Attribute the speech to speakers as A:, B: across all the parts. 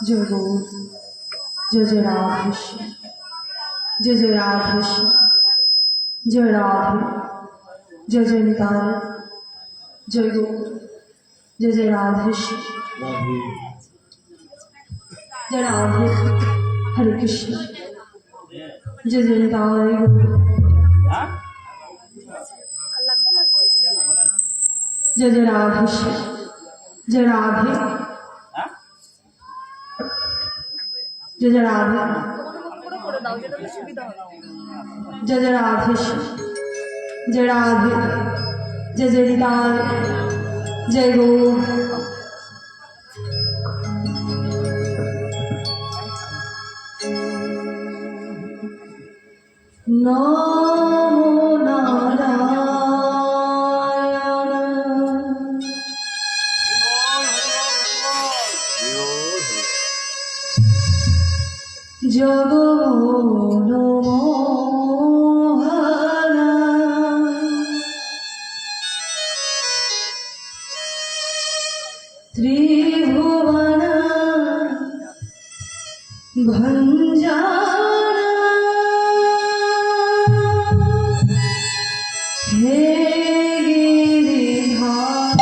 A: जय गौर जय जय राधे जय जय राधे जय राधे जय जय निताय जय गौर जय जय राधे जय राधे हरे कृष्ण जय जय निताय जय जय राधे जय राधे जय जय राधे जय जय राधे जय राधे जय जय निताय जय गौर नमो नारायण जगमोहन त्रिभुवन भंजन हे गिरिधारी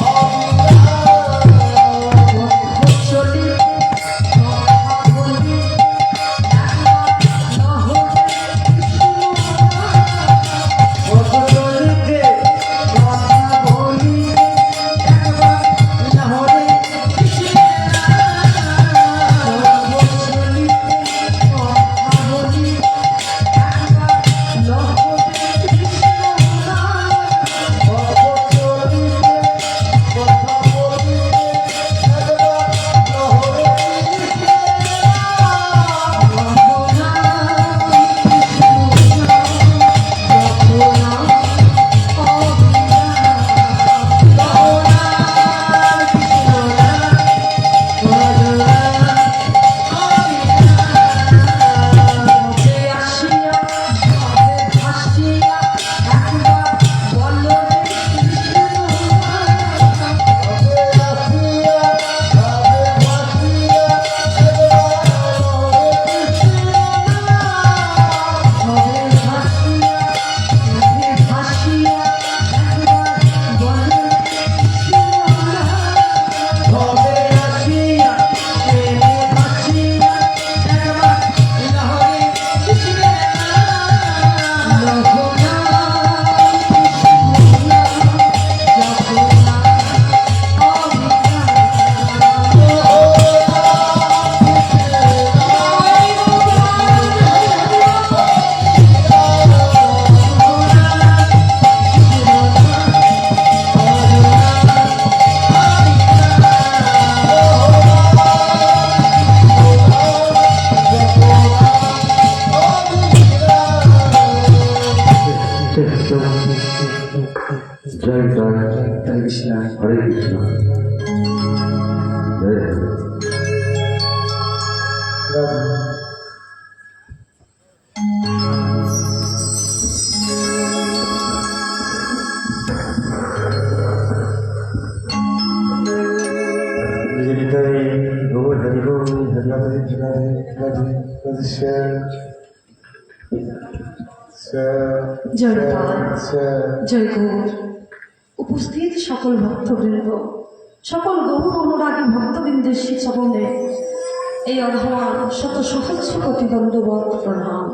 B: Oh জয় জয় হরে কৃষ্ণ হরে কৃষ্ণ জয় হরে।
A: জয় তার জয় গৌর। উপস্থিত সকল ভক্তবৃন্দ, সকল গৌর অনুরাগী ভক্তবৃন্দের শ্রীচরণে এই অধমান শত সহস্র কোটি দণ্ডবত প্রণাম।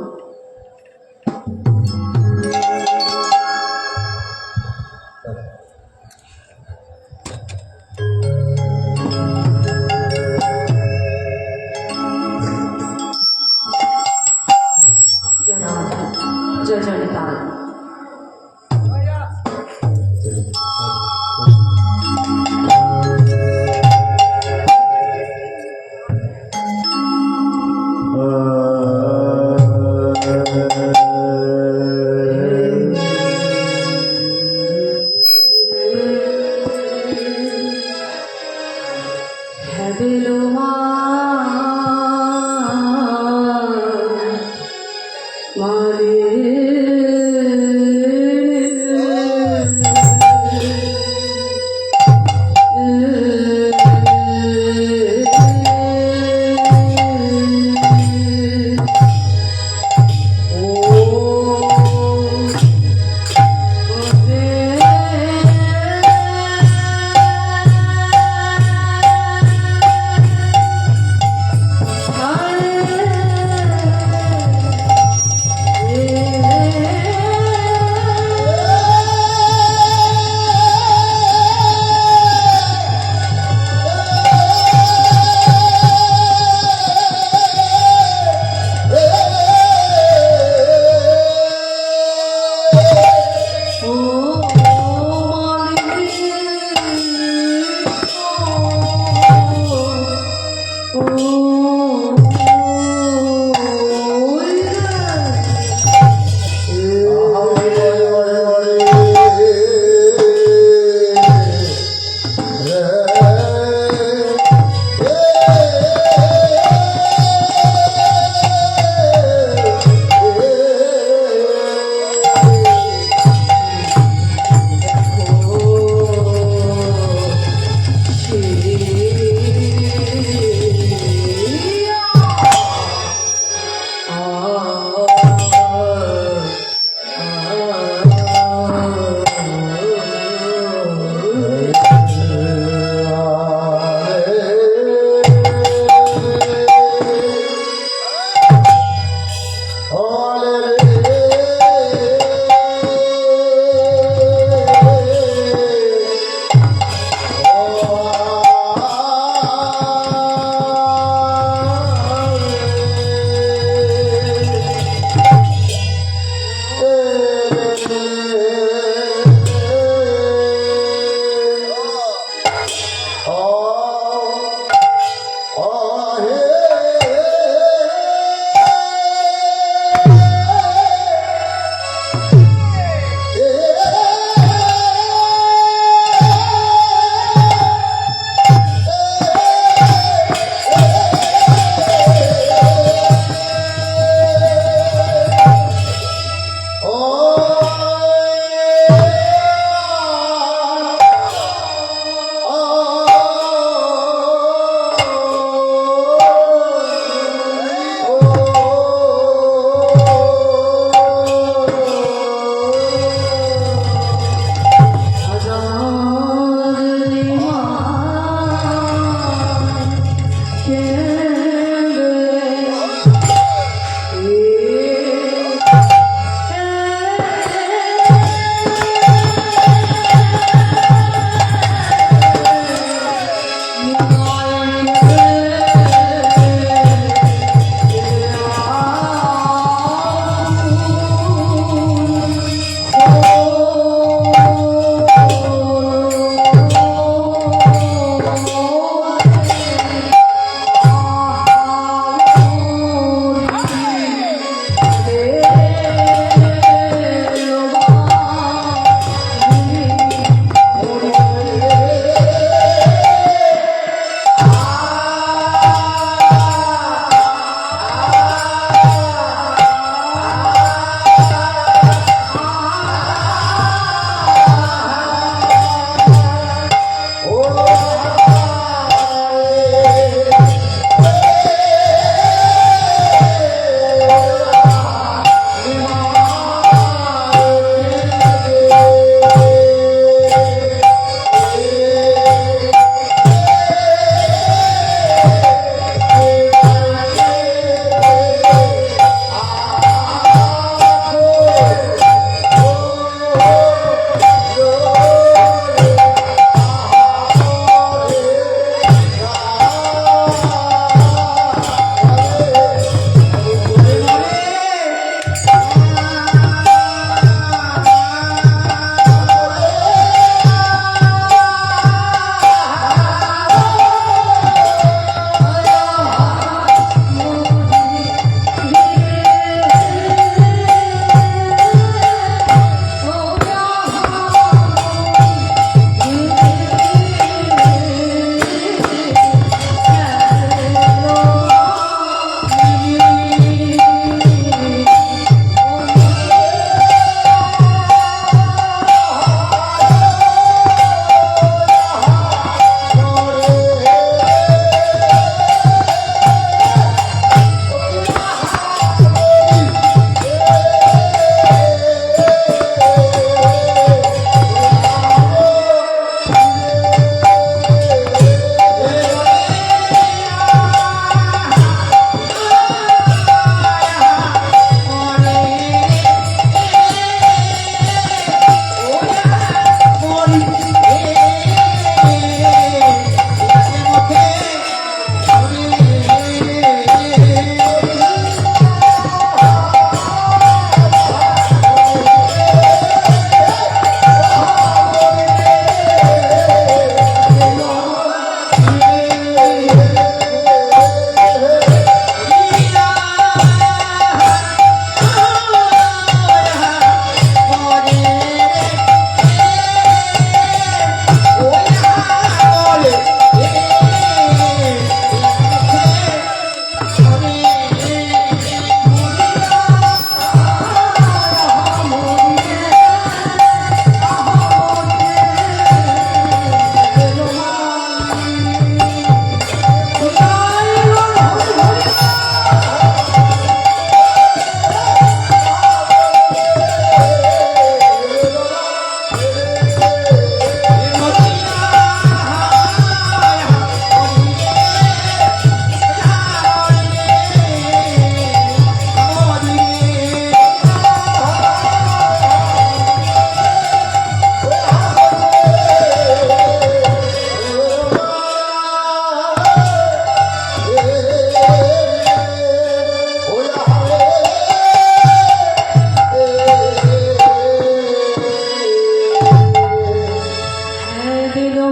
A: জয় জয় তার।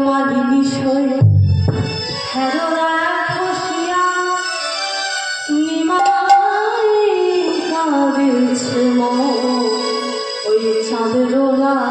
A: মাঝি বিষয় হেরোরা খসিয়া নিমাই কাঁদেছে মন ওই চাঁদের লাগিয়া।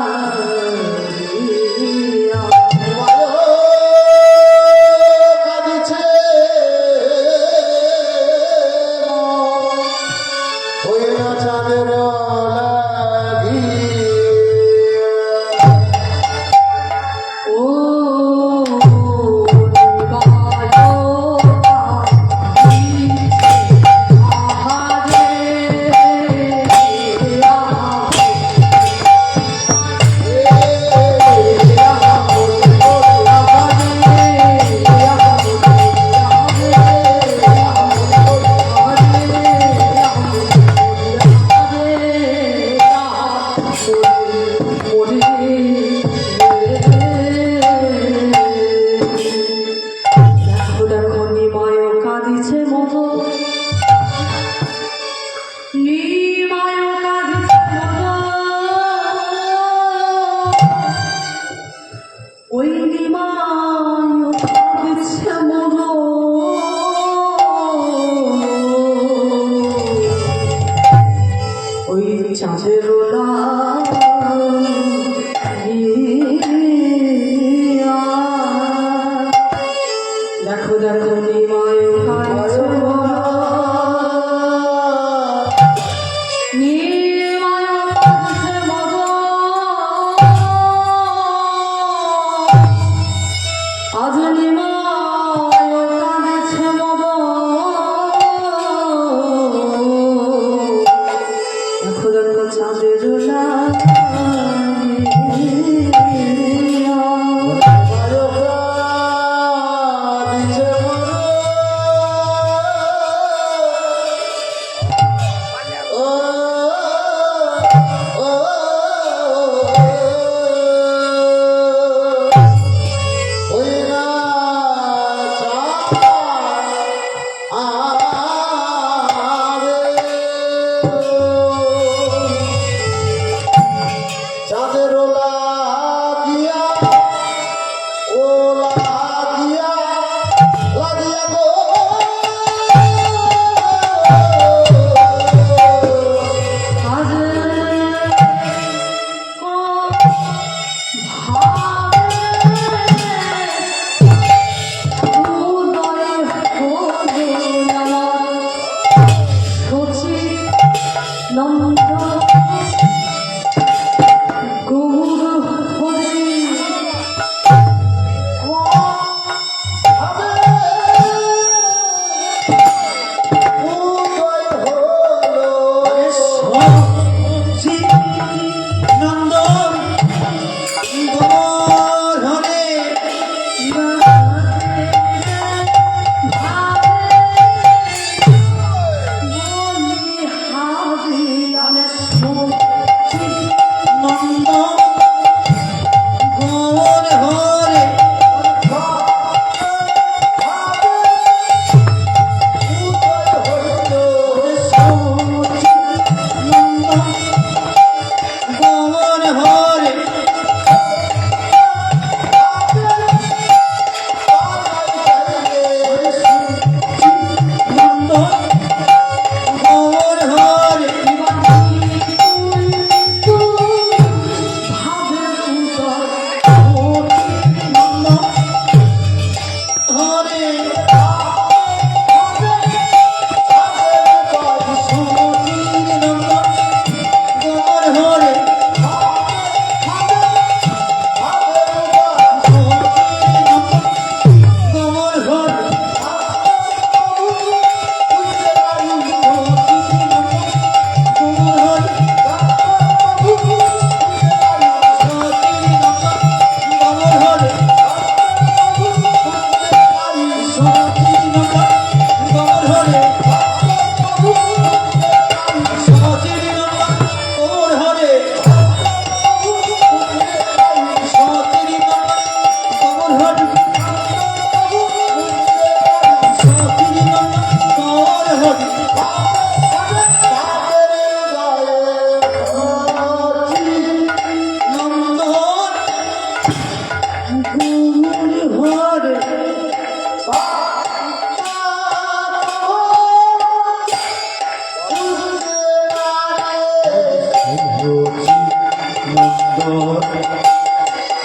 A: ওই নিমায় কাঁদছে মন ওই চাঁদের লাগিয়া। দেখো দেখো নিমায় কাঁদছে মন নিমায় কাঁদছে মন আজ নিমায় কাঁদছে মন দেখো দেখো চাঁদের লাগিয়া।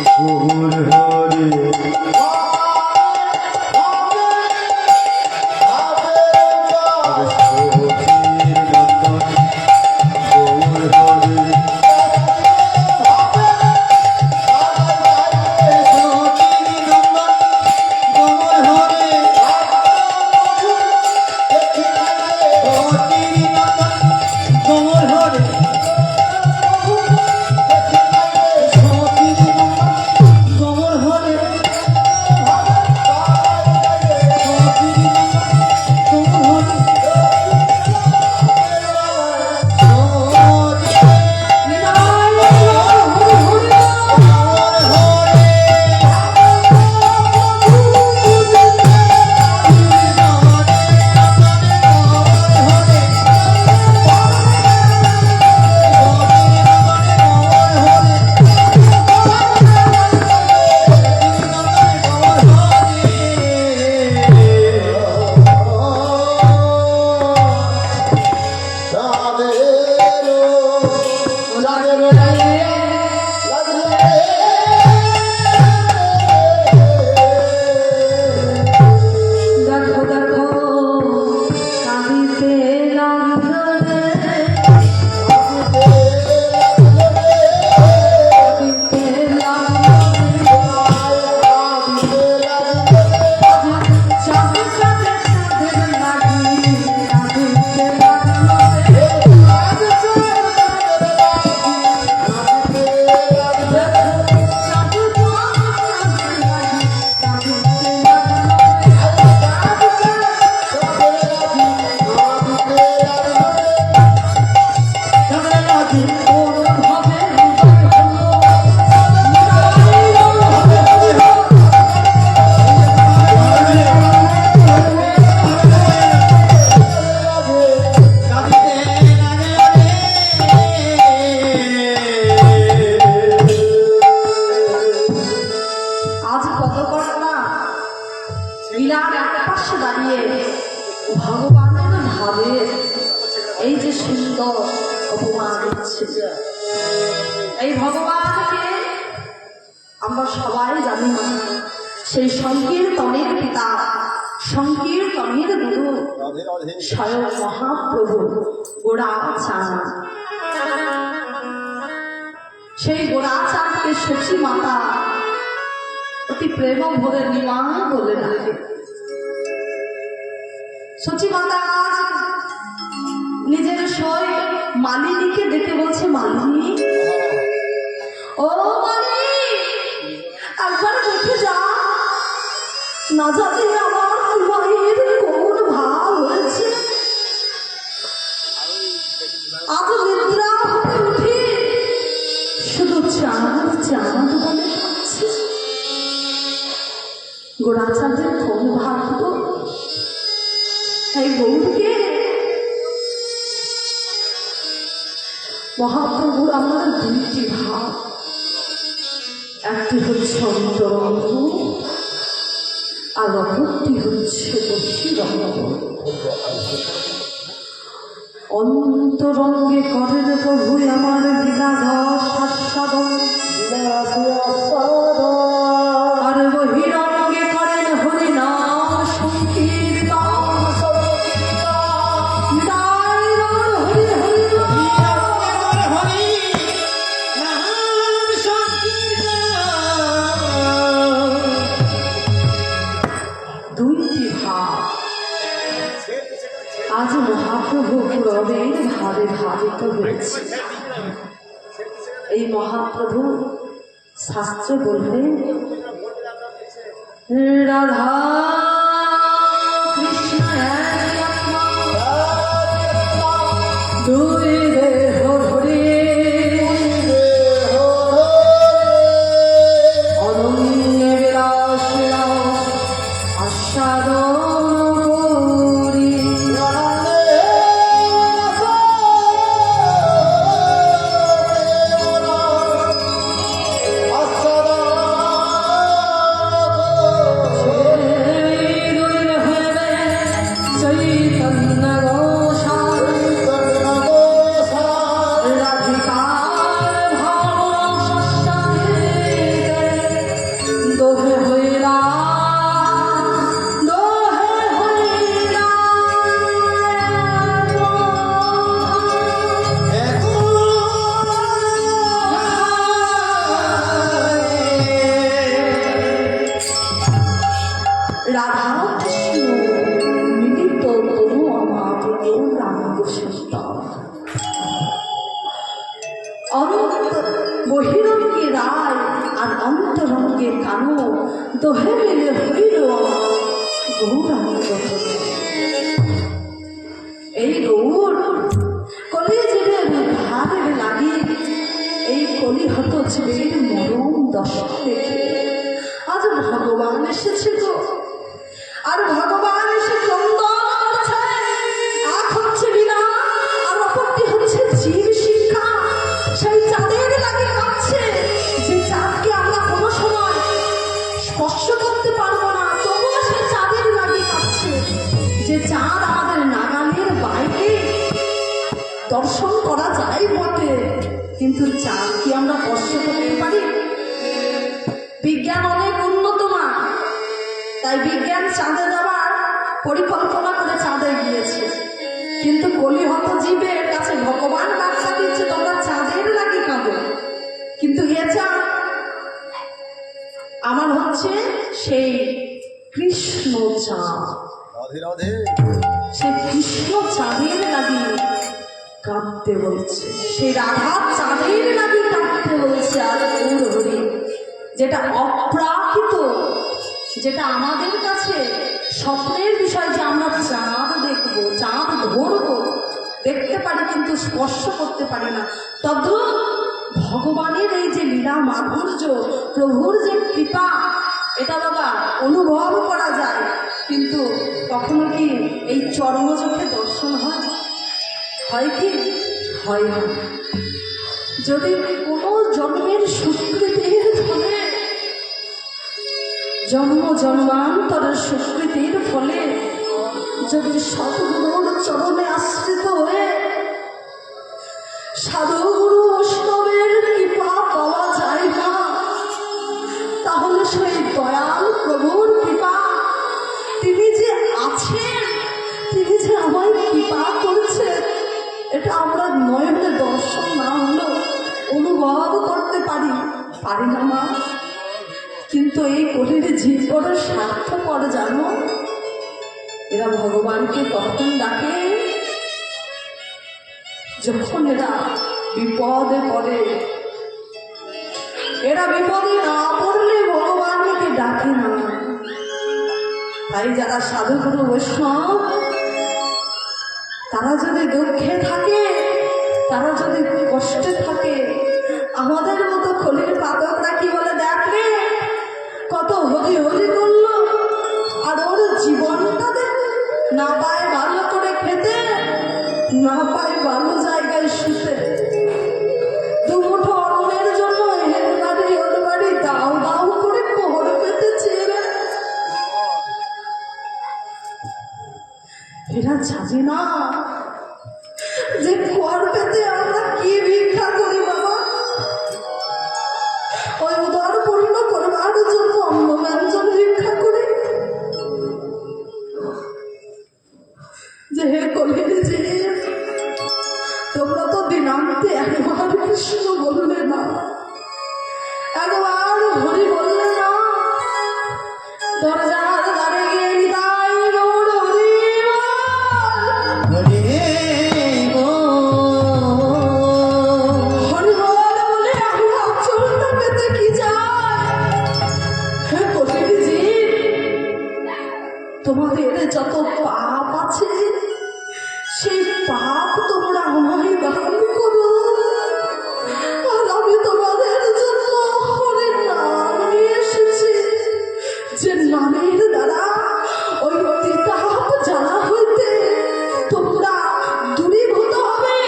B: গৌর হরে
A: দেখো দেখো কাঁদিতে লাগলো রে, কাঁদিতে লাগলো রে, চাঁদে চাঁদে চাঁদের লাগি কাঁদিতে লাগলো রে, চাঁদে চাঁদের লাগি কাঁদিতে লাগলো রে। আজ পদকর্তা লীলার একপাশে দাঁড়িয়ে ভগবানের ভাবে এই যে সুন্দর অপমান দিচ্ছে, এই ভগবানকে আমরা সবাই জানি না, সেই সংকীর্তনের পিতা, সংকীর্তনের গুরু স্বয়ং মহাপ্রভু গোড়াচাঁদ। সেই গোড়াচাঁদকে সচি মাতা অতি প্রেম ভরে নিমাই বলে ডাকে। সচি মাতা আজ নিজের সই মালিনীকে ডেকে বলছে, মালিনী, ও মালিনী, একবার দেখে যা, না জানি আমার মায়ের কোন ভাব হয়েছে। আজ নিদ্রা হয়ে উঠে শুধু চাঁদ চাঁদ বলে ডাকছে। গোড়াচাঁদের কোন ভাগ্য, এই গৌরকে মহাপ্রভুর আমার দুইটি ভাব, একটি হচ্ছে অন্তরঙ্গ আর অপরটি হচ্ছে বহিরঙ্গ। অন্তরঙ্গে করেন প্রভু আমার লীলাধর আস্বাদন, আর বহিরঙ্গে করেন হরিনাম সংকীর্তন। দুইটি ভাব আজ মহাপ্রভু পুরবের ভাবে ভাবিত হয়েছে। এই মহাপ্রভু শাস্ত্রে বললেন, রাধা কৃষ্ণ দুই দেহ ধরে অনন্য বিলাস আস্বাদন করি। কানো দোহে মিলে হইল গৌরাঙ্গ। এই গৌর কলি জীবের ভাবের লাগি এই কলি হত জীবের মরম দশা দেখে আজ ভগবান এসেছে গো। আর ভগবান এসে ক্রন্দন করছে, এক হচ্ছে বিনা আর অপরটি হচ্ছে জীব শিক্ষা। সেই চাঁদের লাগে কাঁদছে, যে চাঁদকে আমরা কোনো সময় স্পর্শ করতে পারবো না, তবুও সে চাঁদের লাগে কাঁদছে। যে চাঁদ আমাদের নাগালের বাইরে দর্শন করা যায় বটে, কিন্তু চাঁদ কি আমরা স্পর্শ করতে পারি? বিজ্ঞান অনেক উন্নত মা, তাই বিজ্ঞান চাঁদে যাওয়ার পরিকল্পনা করে চাঁদে গিয়েছে। কিন্তু কলিহত জীবের কাছে ভগবান বার্তা দিচ্ছে, তোমরা চাঁদের লাগি কাঁদো, কিন্তু এ চাঁদ আমার হচ্ছে সেই কৃষ্ণ চাঁদ। সেই কৃষ্ণ চাঁদের লাগি কাঁদতে বলছে, সেই রাধার চাঁদের লাগি কাঁদতে বলছে। আর গৌর হরি যেটা অপ্রাকৃত, যেটা আমাদের কাছে স্বপ্নের বিষয়, যে আমরা চাঁদ দেখবো, চাঁদ ধরবো, দেখতে পারি কিন্তু স্পর্শ করতে পারি না। তদ্রুপ ভগবানের এই যে লীলা মাধুর্য, প্রভুর যে কৃপা, এটা বাবা অনুভব করা যায়, কিন্তু কখনো কি এই চর্মচোখে দর্শন হয়? হয় কি হয় না? যদি কোনো জন্মের সুকৃতির ফলে, জন্ম জন্মান্তরের সুকৃতির ফলে যদি সদ্গুরুর চরণে আশ্রিত হয়ে সাধুগুরু বৈষ্ণবের কৃপা পাওয়া যায় না, তাহলে সেই দয়াল প্রভুর কৃপা, তিনি যে আছেন, তিনি যে আমায় কৃপা করছেন, এটা আমরা নয়নে দর্শন না হলেও অনুভব করতে পারি না মা। কিন্তু এই কলির জীব বড় স্বার্থপর জানো। এরা ভগবানকে কখন ডাকে? যখন এরা বিপদে পড়ে। এরা বিপদে না পড়লে ভগবানকে ডাকে না। তাই যারা সাধুগুরু বৈষ্ণব, তারা যদি দুঃখে থাকে, তারা যদি কষ্টে থাকে, আমাদের মতো খলির পাদকরা কি বলে, দেখলে কত হরি হরি করলো, আর ওর জীবনটা না পায় ভালো করে খেতে, না পায় ভালো জায়গায় শুতে, দুমুঠো অন্নের জন্য এর বাড়ি ওর বাড়ি দাও দাও করে মোহর পেতেছে। এরা জানে না যে কর পেতে আমরা কি ভিক্ষা করি বাবা। ওই উদর পূর্ণ করবার জন্য অন্ন ব্যঞ্জন ভিক্ষা করি। যে হে কলির যে তোমরা তো দিনান্তে একবার কৃষ্ণ বললে না, একবার হরি বললে না, দরজার দ্বারে গিয়ে নিতাই গৌর হরি হরি বল বলে আমরা চলতে পেতে কি যায়। হে কলির জি, তোমাদের যত পাপ আছে, সেই পাপ তোমরা আমায় দান করো, আর আমি তোমাদের জন্য হরির নাম নিয়ে এসেছি, যে নামের দ্বারা ওই তিতাপ জ্বালা হইতে তোমরা দূরীভূত হবে।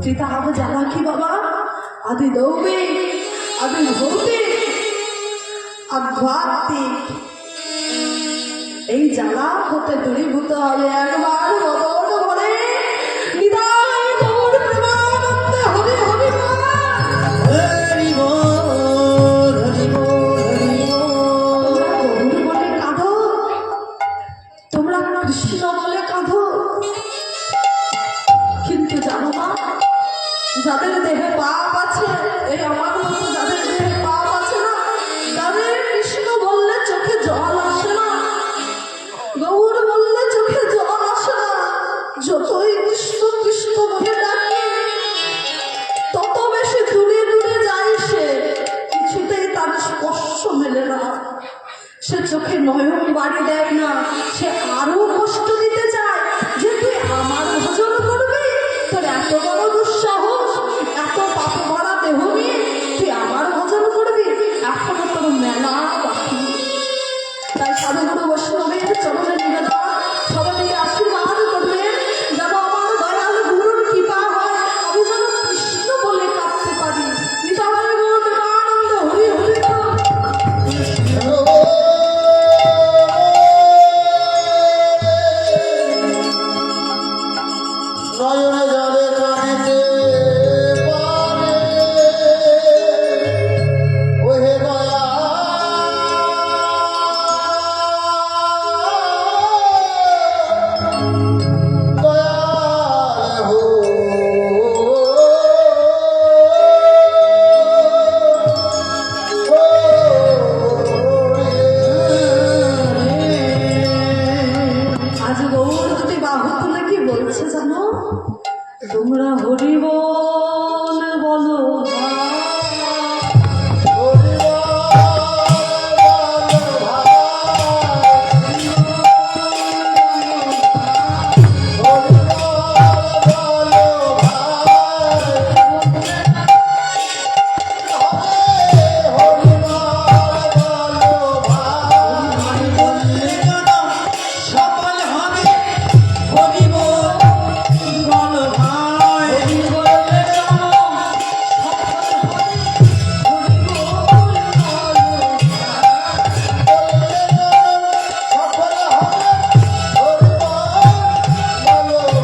A: তিতাপ জ্বালা কি বাবা? আদি দৌবিক, আদি ভৌতিক, আধ্যাত্মিক, এই জ্বালা হতে দূরীভূত হবে। একবার বদন বলে নিতাই গৌর প্রেমানন্দে হরি হরি বল।
B: হরি বল, হরি বল, হরি বল।
A: তোমরা গৌর বলে কাঁদো, তোমরা কৃষ্ণ বলে কাঁদো, কিন্তু জানো না, যাদের দেহে পাপ আছে, এই আমার মতো যাদের দেহে পাপ আছে না, তাদের কৃষ্ণ বললে চোখে জল আসে না, গৌর বললে চোখে জল আসে না। মেলে না, সে চোখে নয়ন বাড়ি দেয় না, সে আরো কষ্ট দিতে চায় যে তুই আমার ভজন করবি, তোর এত বড় দুঃসাহস, এত পাপ ভরা দেহ নিয়ে তুই আমার ভজন করবি, এখনো তোর মেলা বাকি। তাই সাধুগুরু বৈষ্ণবের চরণে নিবেদন, সবাই থেকে আশীর্বাদ করবেন যেন আমার দয়াল গুরুর কৃপা হয়, আমি যেন কৃষ্ণ বলে কাঁদতে পারি। নিতাই গৌর প্রেমানন্দ, হরি হরি বল।
B: নয়নে জলে কাঁদিতে পারে ওহে দয়া দয়াল হো
A: আজ গৌর দুটি বাহু তুলে কি বলছে জানো? তোমরা হরি বল বলো
B: সফল হবে হরি বল বল ভাই সফল হবে হরি বল বল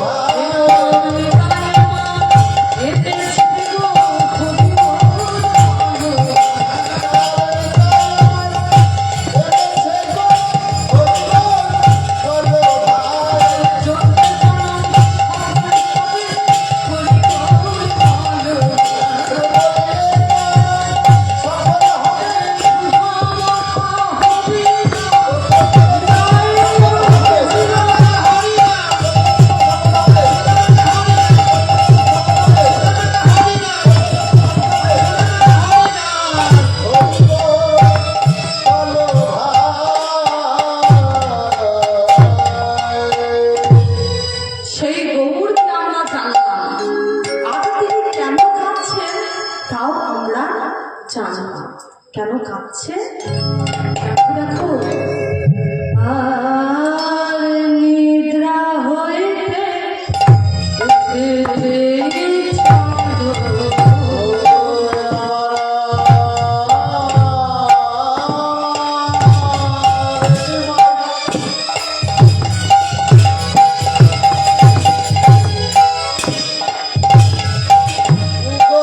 B: ভাই
A: সেই গৌরকে আমরা জানলাম, আর তিনি কেন কাঁদছেন তাও আমরা জানলাম। কেন কাঁদছে দেখো, আর নিদ্রা হইতে উঠে
B: Oh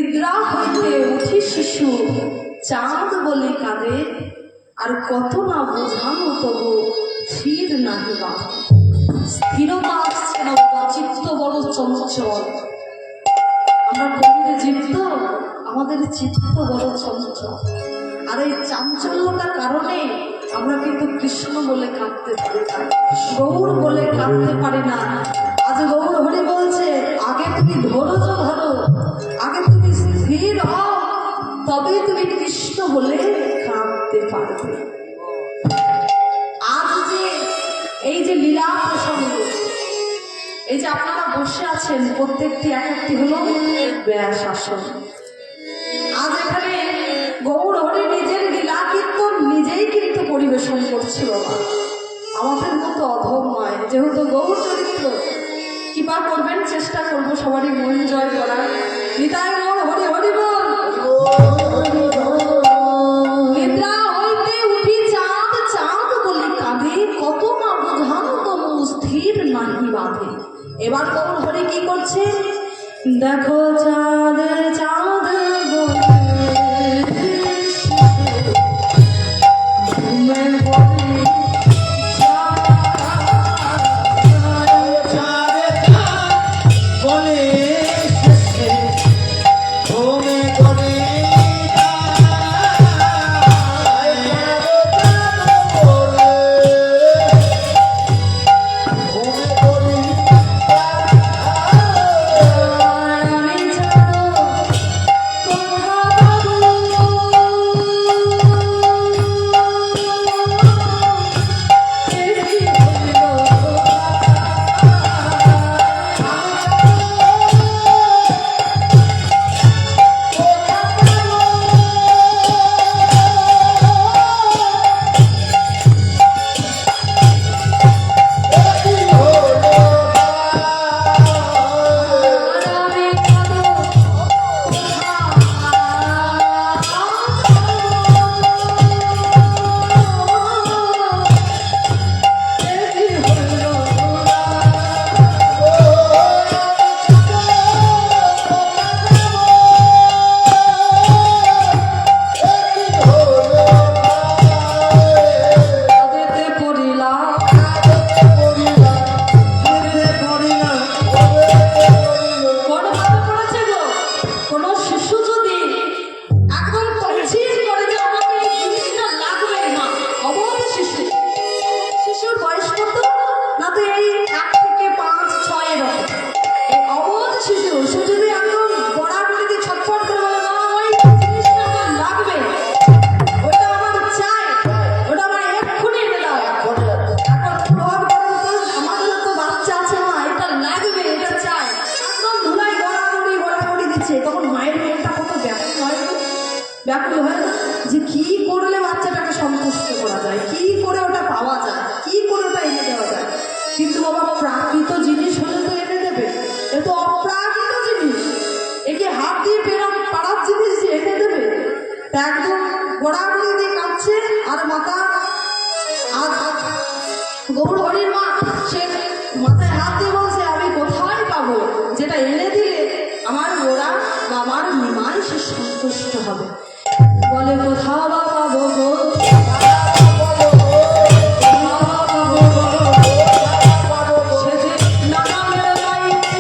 A: নিদ্রা হইতে উঠি শিশু চাঁদ বলে কাঁদে, আর কত না বোঝানো তবু স্থির নাহি বাঁধে। স্থিরতা আসছে না বাবা, চিত্ত বড় চঞ্চল। আমরা গভীরে জীবিত, আমাদের চিত্ত বড় চঞ্চল। আর এই চাঞ্চল্যতার কারণে আমরা কিন্তু কৃষ্ণ বলে কাঁদতে পারি না, গৌর বলে কাঁদতে পারি না। আজ গৌর হরি বলছে, আগে তুমি ধৈর্য ধরো, আগে তুমি স্থির হও, তবে তুমি কৃষ্ণ বলে কাঁদতে পারবে। আজ যে এই যে লীলা প্রসঙ্গ, এই যে আপনারা বসে আছেন, প্রত্যেকটি এক একটি হলো ব্যাস আসন। আজ এখানে গৌর হরি নিজের লীলা কীর্তন নিজেই কিন্তু পরিবেশন করছে বাবা, আমাদের মতো অধম নয়। যেহেতু গৌর চরিত্র, কৃপা করবেন, চেষ্টা করবো সবারই মন জয় করার। নিতাই গৌর হরি হরি বল। নিদ্রা হইতে উঠি চাঁদ, চাঁদ বলে কাঁদে, কত না বোঝানো তবু স্থির নাহি বাঁধে। এবার গৌর হরি কি করছে, দেখো চাঁদের চাঁদ বলে ঘুমে বলে
B: চাঁদে চাঁদ বলে শেষে ঘুমে করে
A: ব্যাকুল হয় না যে কি করলে বাচ্চাটাকে সন্তুষ্ট করা যায়, কি করে ওটা পাওয়া যায়, কি করে ওটা এনে দেওয়া যায়। কিন্তু বাবা প্রাকৃত জিনিস হলে তো এনে দেবে, এ তো অপ্রাকৃত জিনিস, একে হাত দিয়ে পাড়ার জিনিস যে এনে দেবে। তা একদম গোড়াগুলি দিয়ে কাঁদছে, আর মাথা আর গৌর হরির মা সে মাথায় হাত দিয়ে বলছে, আমি কোথায় পাবো যেটা এনে দিলে আমার গোড়া বা আমার নিমাই সে সন্তুষ্ট হবে। বলে কোথাও বা পাবো গো, সে যে নামের বাইরে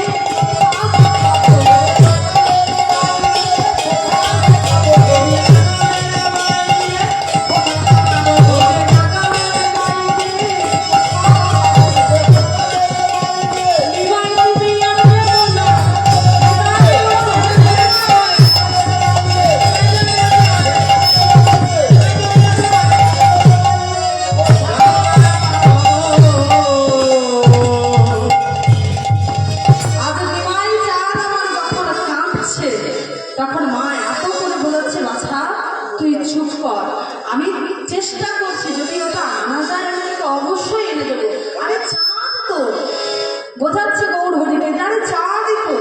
A: তখন মা এত করে বলেছে, বাছা তুই চুপ কর, আমি চেষ্টা করছি, যদি ওটা আনা যায় আমি তোকে অবশ্যই এনে দেবো। আরে চাঁদ তো বোঝাচ্ছে গৌর হরিকে, আরে চাঁদই তো।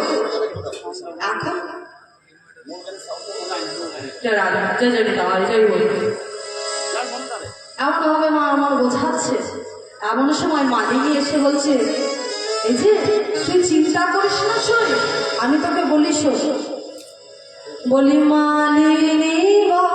A: এখন এমন ভাবে মা আমার বোঝাচ্ছে, এমন সময় মালিনী এসে বলছে, এই যে তুই চিন্তা করিস না, শোন আমি তোকে বলি, শোন বলি মালিনী গো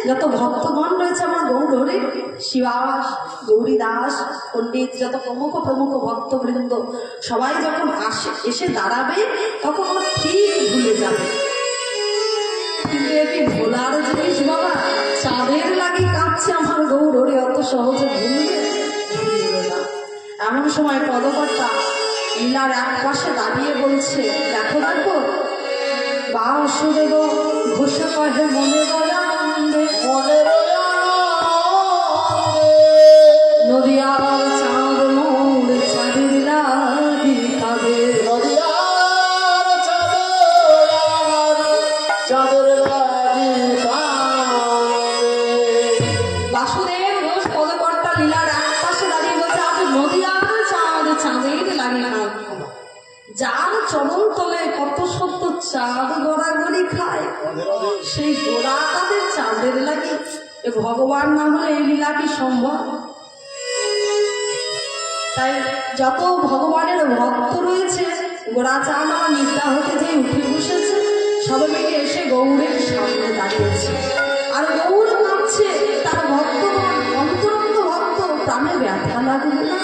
A: যত ভক্তগণ রয়েছে আমার গৌরহরে শিবাস গৌরী দাস পণ্ডিত যত প্রমুখ প্রমুখ ভক্তবৃন্দ সবাই যখন এসে দাঁড়াবে তখন আমার ঠিক ভুলে যাবে। কিন্তু এটি ভোলার জিনিস বাবা, চাঁদের লাগি কাঁদছে আমার গৌরহরে, অত সহজে ভুলবে না। এমন সময় পদকর্তা লীলার এক পাশে দাঁড়িয়ে বলছে, দেখো দেখো বাসুদেব ঘোষ কহে মনে বলা নদিয়ার চাঁদ মোর চাঁদের লাগি কাঁদে, বাসুদেব ঘোষ পদকর্তা লীলার এক পাশে দাঁড়িয়ে বলছে, আজ নদিয়ার চাঁদ চাঁদের লাগি কাঁদে। যার চরণ তলে কত সত্য চাঁদ গড়াগড়ি খায়, সেই গোড়া তাদের চাঁদের লাগে। এ ভগবান না হলে এই লীলা কি সম্ভব? তাই যত ভগবানের ভক্ত রয়েছে গোড়া চাঁদ আমার নিদ্রা হতে যে উঠে বসেছে, সবাই মিলে এসে গৌরের সামনে দাঁড়িয়েছে। আর গৌর নামছে, তার ভক্তগণ অন্তরন্ত ভক্ত, প্রাণে ব্যথা লাগবে না।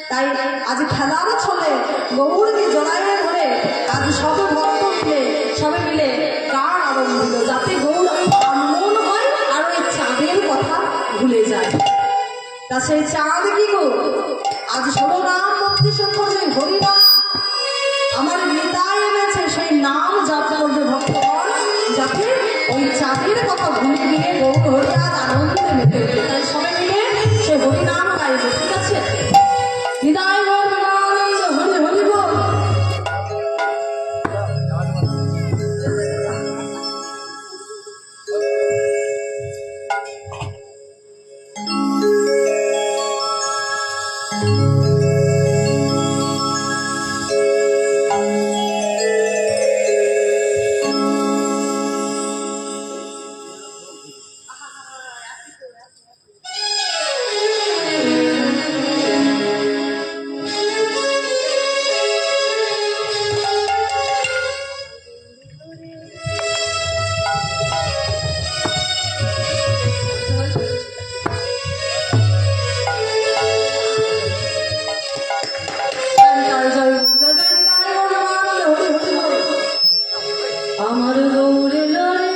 A: তাই আজ খেলার ছলে গৌরকে জড়াইয়ে ধরে আজ সব ভক্ত মিলে সবাই মিলে গান আরম্ভ দিল, যাতে গৌর মন হয় আর ওই চাঁদের কথা ভুলে যায়। তা সেই চাঁদ কি গো, আজ ষোলো নাম ভক্তি সক্ষম সেই হরিনাম আমার নেতায় এনেছে, সেই নাম জাপ করবে ভক্তগণ, যাতে ওই চাঁদের কথা ভুলে গিয়ে গৌর হরি আজ আনন্দে মেতে উঠবে। তাই সবাই মিলে সে হরিনাম গাইবে, ঠিক আছে? বিদায় করবে আনন্দ হরি হরি বল। আমার গৌরে লড়ে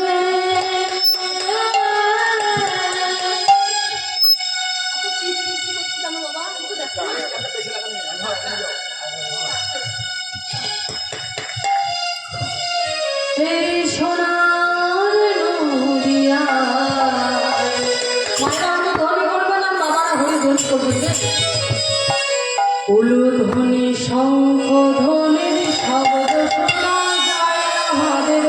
A: এই সোনার নদিয়া, মায়েরা আমি ধ্বনি করবে না, বাবারা হরি ধ্বনি করবে। উলুধ্বনি শঙ্খ ধ্বনির শব্দ শোনা যায় আমাদের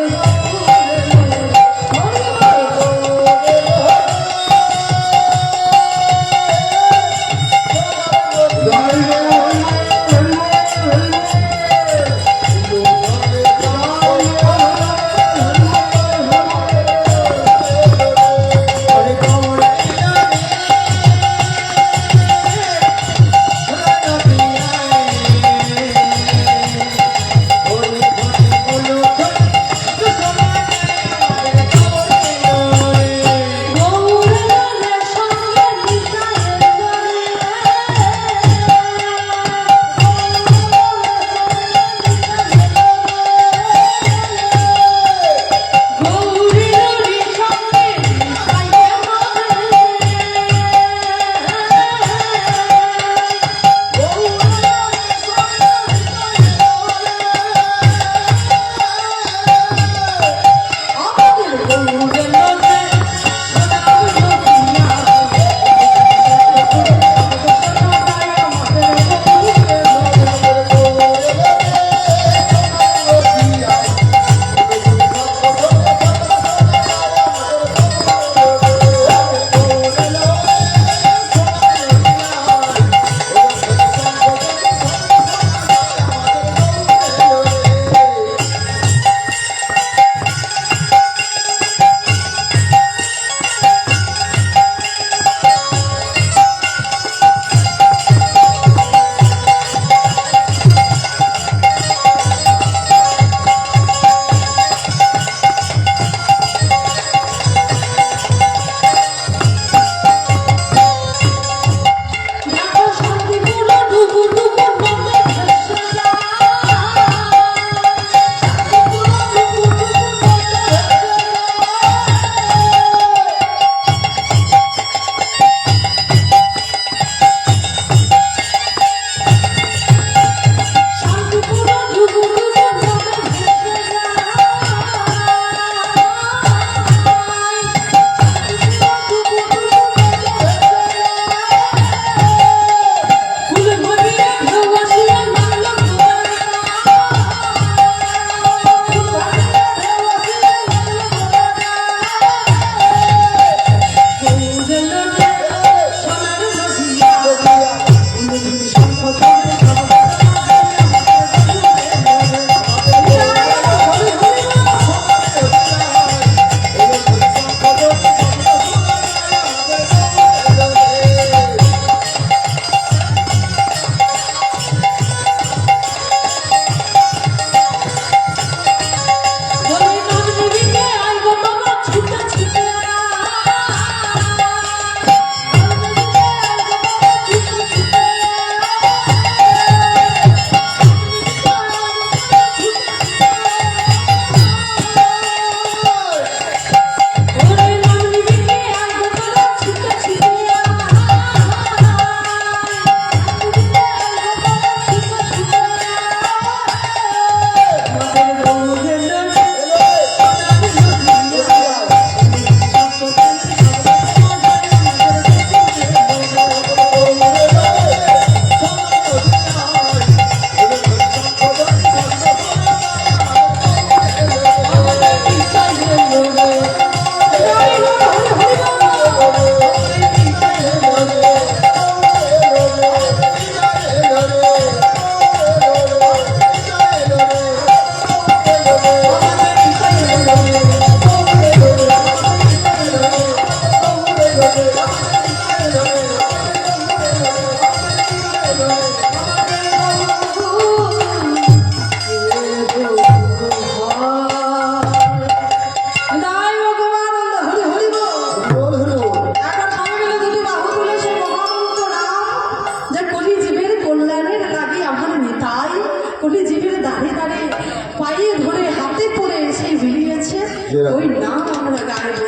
A: ওই নাম আমরা গাইব।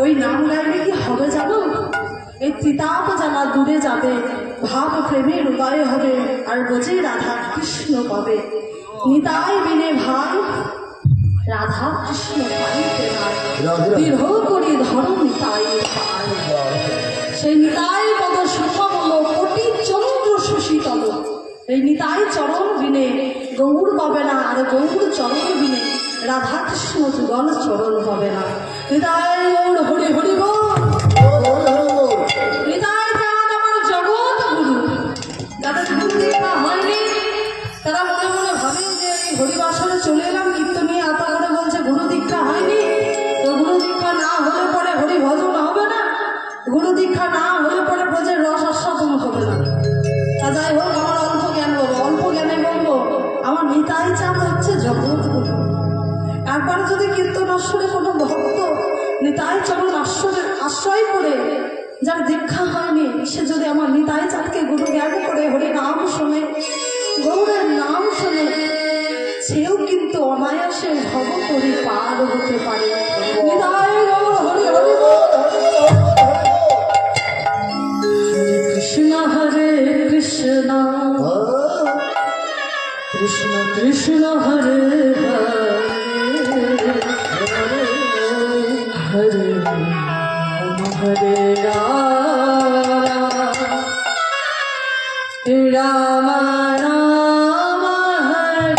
A: ওই নাম গাইলে কি হবে জানো? এই তিতাপ জ্বালা দূরে যাবে, ভাব প্রেমের উদয় হবে, আর বোঝে রাধা কৃষ্ণ পাবে। নিতাই বিনে ভাই রাধা কৃষ্ণ পাইতে নাই, দৃঢ় করি ধরো নিতাই ভাই। সেই নিতাই পদ সুষমল কোটি চন্দ্র সুশীতল। এই নিতাই চরণ বিনে গৌর পাবে না, আর গৌর চরণ বিনে রাধা কৃষ্ণ যুগল চরণ পাবে না। নিতাই গৌর হরি হরি বল। নিতাই চাঁদ আমার জগৎ গুরু। যাদের গুরু দীক্ষা হয়নি তারা মনে মনে ভাবেন যে এই হরিবাসরে চলে এলাম, কীর্তন নিয়ে এত করে বলছে গুরু দীক্ষা হয়নি। তো গুরু দীক্ষা না হলে পরে হরি ভজন হবে না, গুরু দীক্ষা না হলে পরে ব্রজের রস আস্বাদন হবে না। তা যাই হোক, আমার অল্প জ্ঞান বলবো, অল্প জ্ঞানে বলবো আমার নিতাই চাঁদ হচ্ছে জগৎ গুরু। একবার যদি কীর্তন আসরে কোনো ভক্ত নিতাই চরণ আশ্রয় করে, যার দীক্ষা হয়নি, সে যদি আমার নিতাই চাঁদকে গুরু জ্ঞান করে হরি নাম শোনে, গৌরের নাম শোনে, সেও কিন্তু অনায়াসে ভব করে পার হতে পারে। নিতাই গৌর হরি হরি বল। কৃষ্ণ হরে কৃষ্ণ কৃষ্ণ কৃষ্ণ হরে হরে, হরে রাম হরে রাম, রাম রাম হরে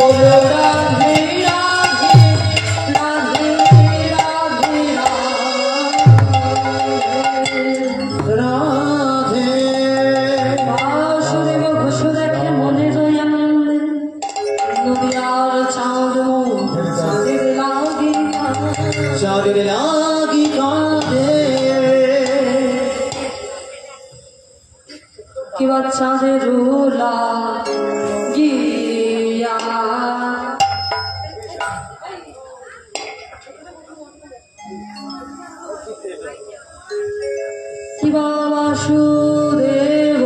A: বলো রাধে রাধে রাধে রাধে
B: রাধে
A: বাসুদেব ঘোষ দেখে মনে রই আনন্দে নদী আর চাঁদ চাঁদের লাগে
B: চাঁদের লাগি কাঁদে
A: কিবা চাঁদের গিয়া কিবা বাসুদেব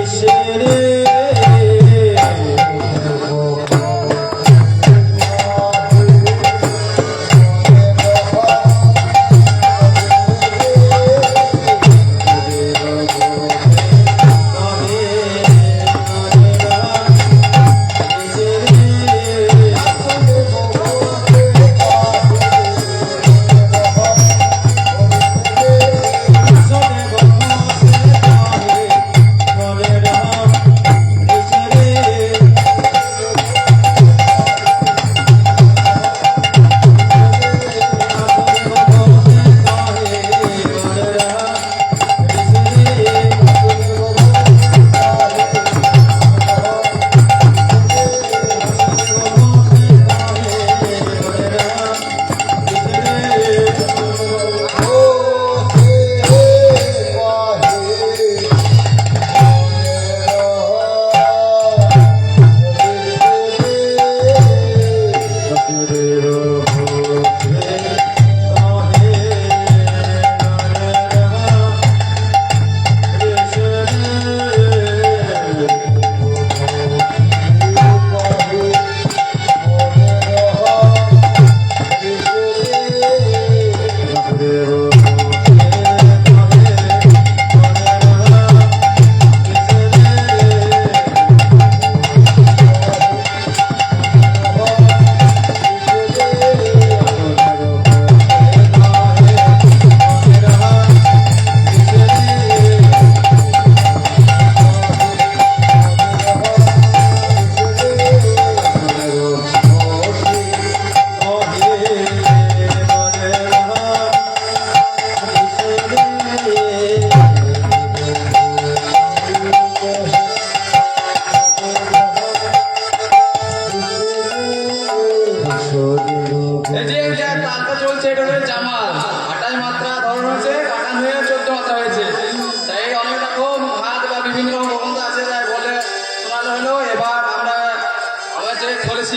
B: ঋষি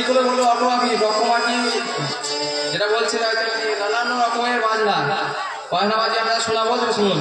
C: করে বললো রকমা কি যেটা বলছে হয়তো কি নানান রকমের বাজনা বাজনা বাজিয়ে আপনারা শোনাবো সেটা শুনুন।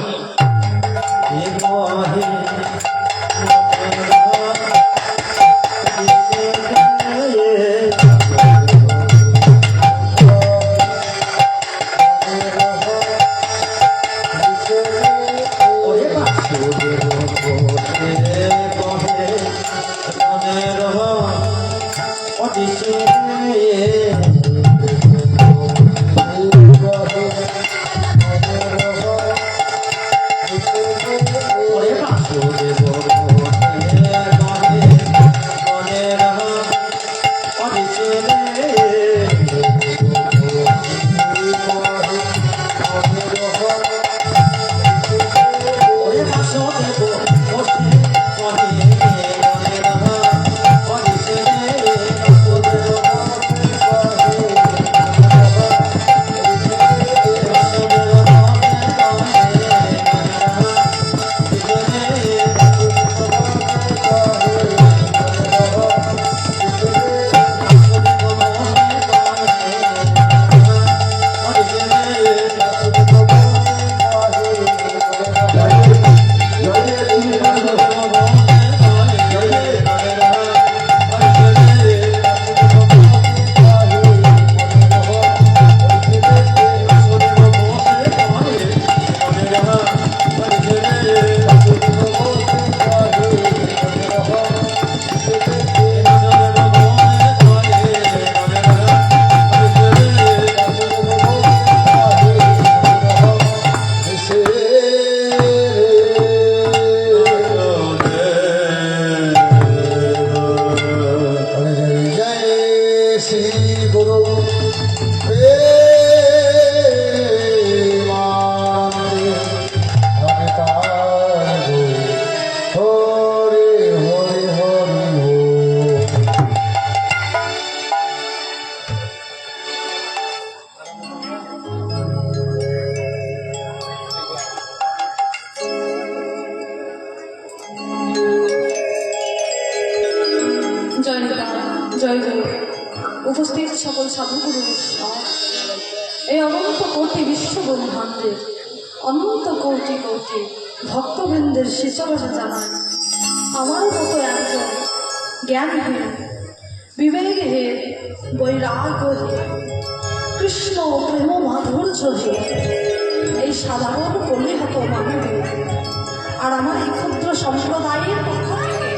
A: উপস্থিত সকল সাধুগুরু বৈষ্ণব, এই অনন্ত কোটি বিশ্ব ব্রহ্মাণ্ডের অনন্ত কোটি কোটি ভক্তবৃন্দের শিচরণে জানায় আমার মতো একজন জ্ঞানহীন, বিবেকহীন, বৈরাগ্যহীন, কৃষ্ণ প্রেম মাধুর্যহীন এই সাধারণ পরিহত মানবী আর আমার এই ক্ষুদ্র সম্প্রদায়ের পক্ষ থেকে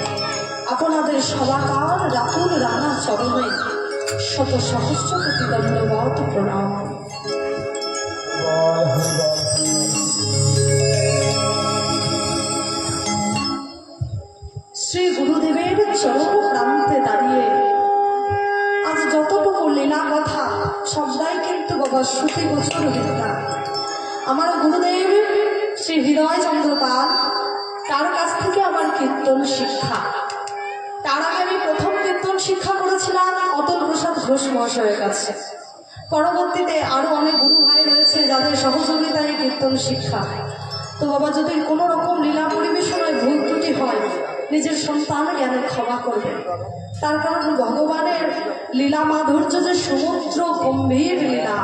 A: আপনাদের সবাকার রাতুল রানা চরণে শত সহস্র কোটি দণ্ডবত প্রণাম। শ্রী গুরুদেবের চরণ প্রান্তে দাঁড়িয়ে আজ যতটুকু লীলা কথা সবটাই কিন্তু বাবা শ্রুতি গোচর বিদ্যা। আমার গুরুদেব শ্রী হৃদয় চন্দ্রপাল, তার কাছ থেকে আমার কীর্তন শিক্ষা। তার আগে আমি প্রথম কীর্তন শিক্ষা করেছিলাম অতুল প্রসাদ ঘোষ মহাশয়ের কাছে। পরবর্তীতে আরো অনেক গুরু ভাই রয়েছে যাদের সহযোগিতায় কীর্তন শিক্ষা। তো বাবা যদি কোনো রকম লীলা পরিবেশনায় ভুল ত্রুটি হয় নিজের সন্তান জ্ঞানে ক্ষমা করবেন। তার কারণ ভগবানের লীলা মাধুর্য যে সমুদ্র গম্ভীর লীলা,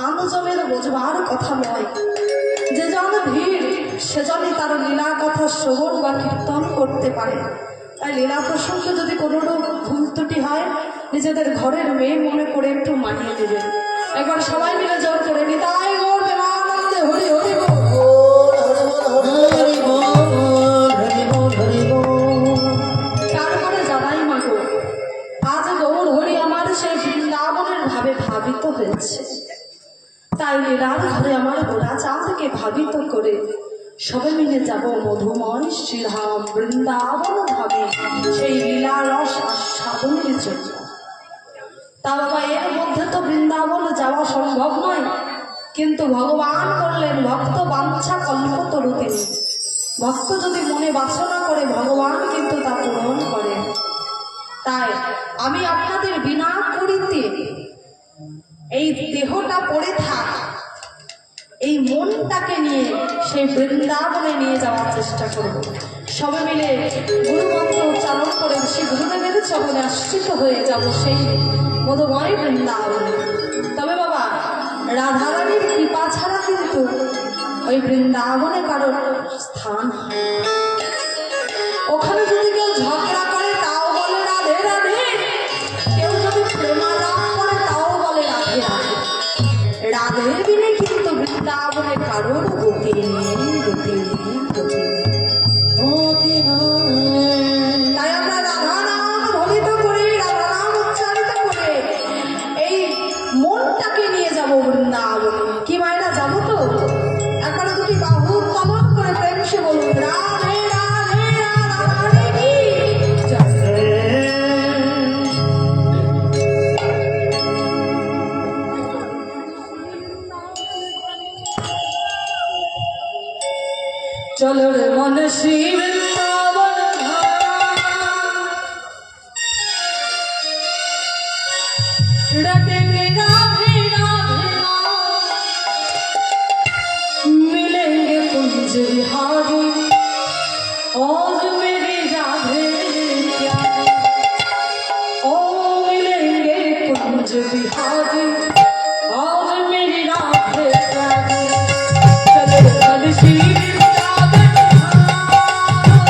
A: আনজনের বোঝবার কথা নয়। যে জন ধীর সেজনই তার লীলার কথা শ্রবণ বা কীর্তন করতে পারে। তাই লীলা প্রসঙ্গে যদি কোনো ভুল ত্রুটি হয় নিজেদের ঘরের মেয়ে মনে করে একটু মানিয়ে দেবেন। একবার সবাই মিলে জোর করে নিতাই গৌর প্রেমানন্দে হরি হরি বল। তারপরে জানাই মাগো, আজ গৌর হরি আমার সেই বৃন্দাবনের ভাবে ভাবিত হয়েছে। তাই লীলার ঘরে আমার গোড়া চাঁদকে ভাবিত করে সবাই মিলে যাব মধুময় শ্রীধাম বৃন্দাবন ধামে সেই লীলা রস আস্বাদনের জন্য। তা বাবা এর মধ্যে তো বৃন্দাবন যাওয়া সম্ভব নয়, কিন্তু ভগবান করলেন ভক্ত বাঞ্ছা কল্পতরু তিনি। ভক্ত যদি মনে বাসনা করে ভগবান কিন্তু তা পূরণ করেন। তাই আমি আপনাদের বিনা করিতে এই দেহটা পড়ে থাক, এই মনটাকে নিয়ে সেই বৃন্দাবনে নিয়ে যাওয়ার চেষ্টা করব। সবে মিলে গুরুমন্ত্র উচ্চারণ করে সেই গুরুদেবের চরণে আশ্রিত হয়ে যাব সেই মধুময় বৃন্দাবনে। তবে বাবা, রাধারানীর কৃপা ছাড়া কিন্তু ওই বৃন্দাবনে কারোর স্থান হয় না। ওখানে যদি কেউ ঝগড়া করে তাও বলে রাধে রাধে, কেউ যদি প্রেমালাপ করে তাও বলে রাধে রাধে। রাধের বিনে কিন্তু বৃন্দাবনে কারোর গতি নেই, গতি নেই, গতি নেই। তাই আমরা রাধা নাম ভজিত করে, রাধা নাম উচ্চারিত করে এই মনটাকে নিয়ে যাব বৃন্দাবনে। কি মায়েরা যাবো তো? একবার দুটি বাহু উত্তোলন করে প্রেম সে বলুন রাধে রাধে রাধা রাধে কি জয়। চলো রে মন শ্রী বৃন্দাবন रटेंगे राधे राधे मिलेंगे कुंज बिहारी और मेरी राधे क्या, ओ मिलेंगे कुंज बिहारी और मेरी राधे प्यारी। चलो कल श्री वृंदावन धाम।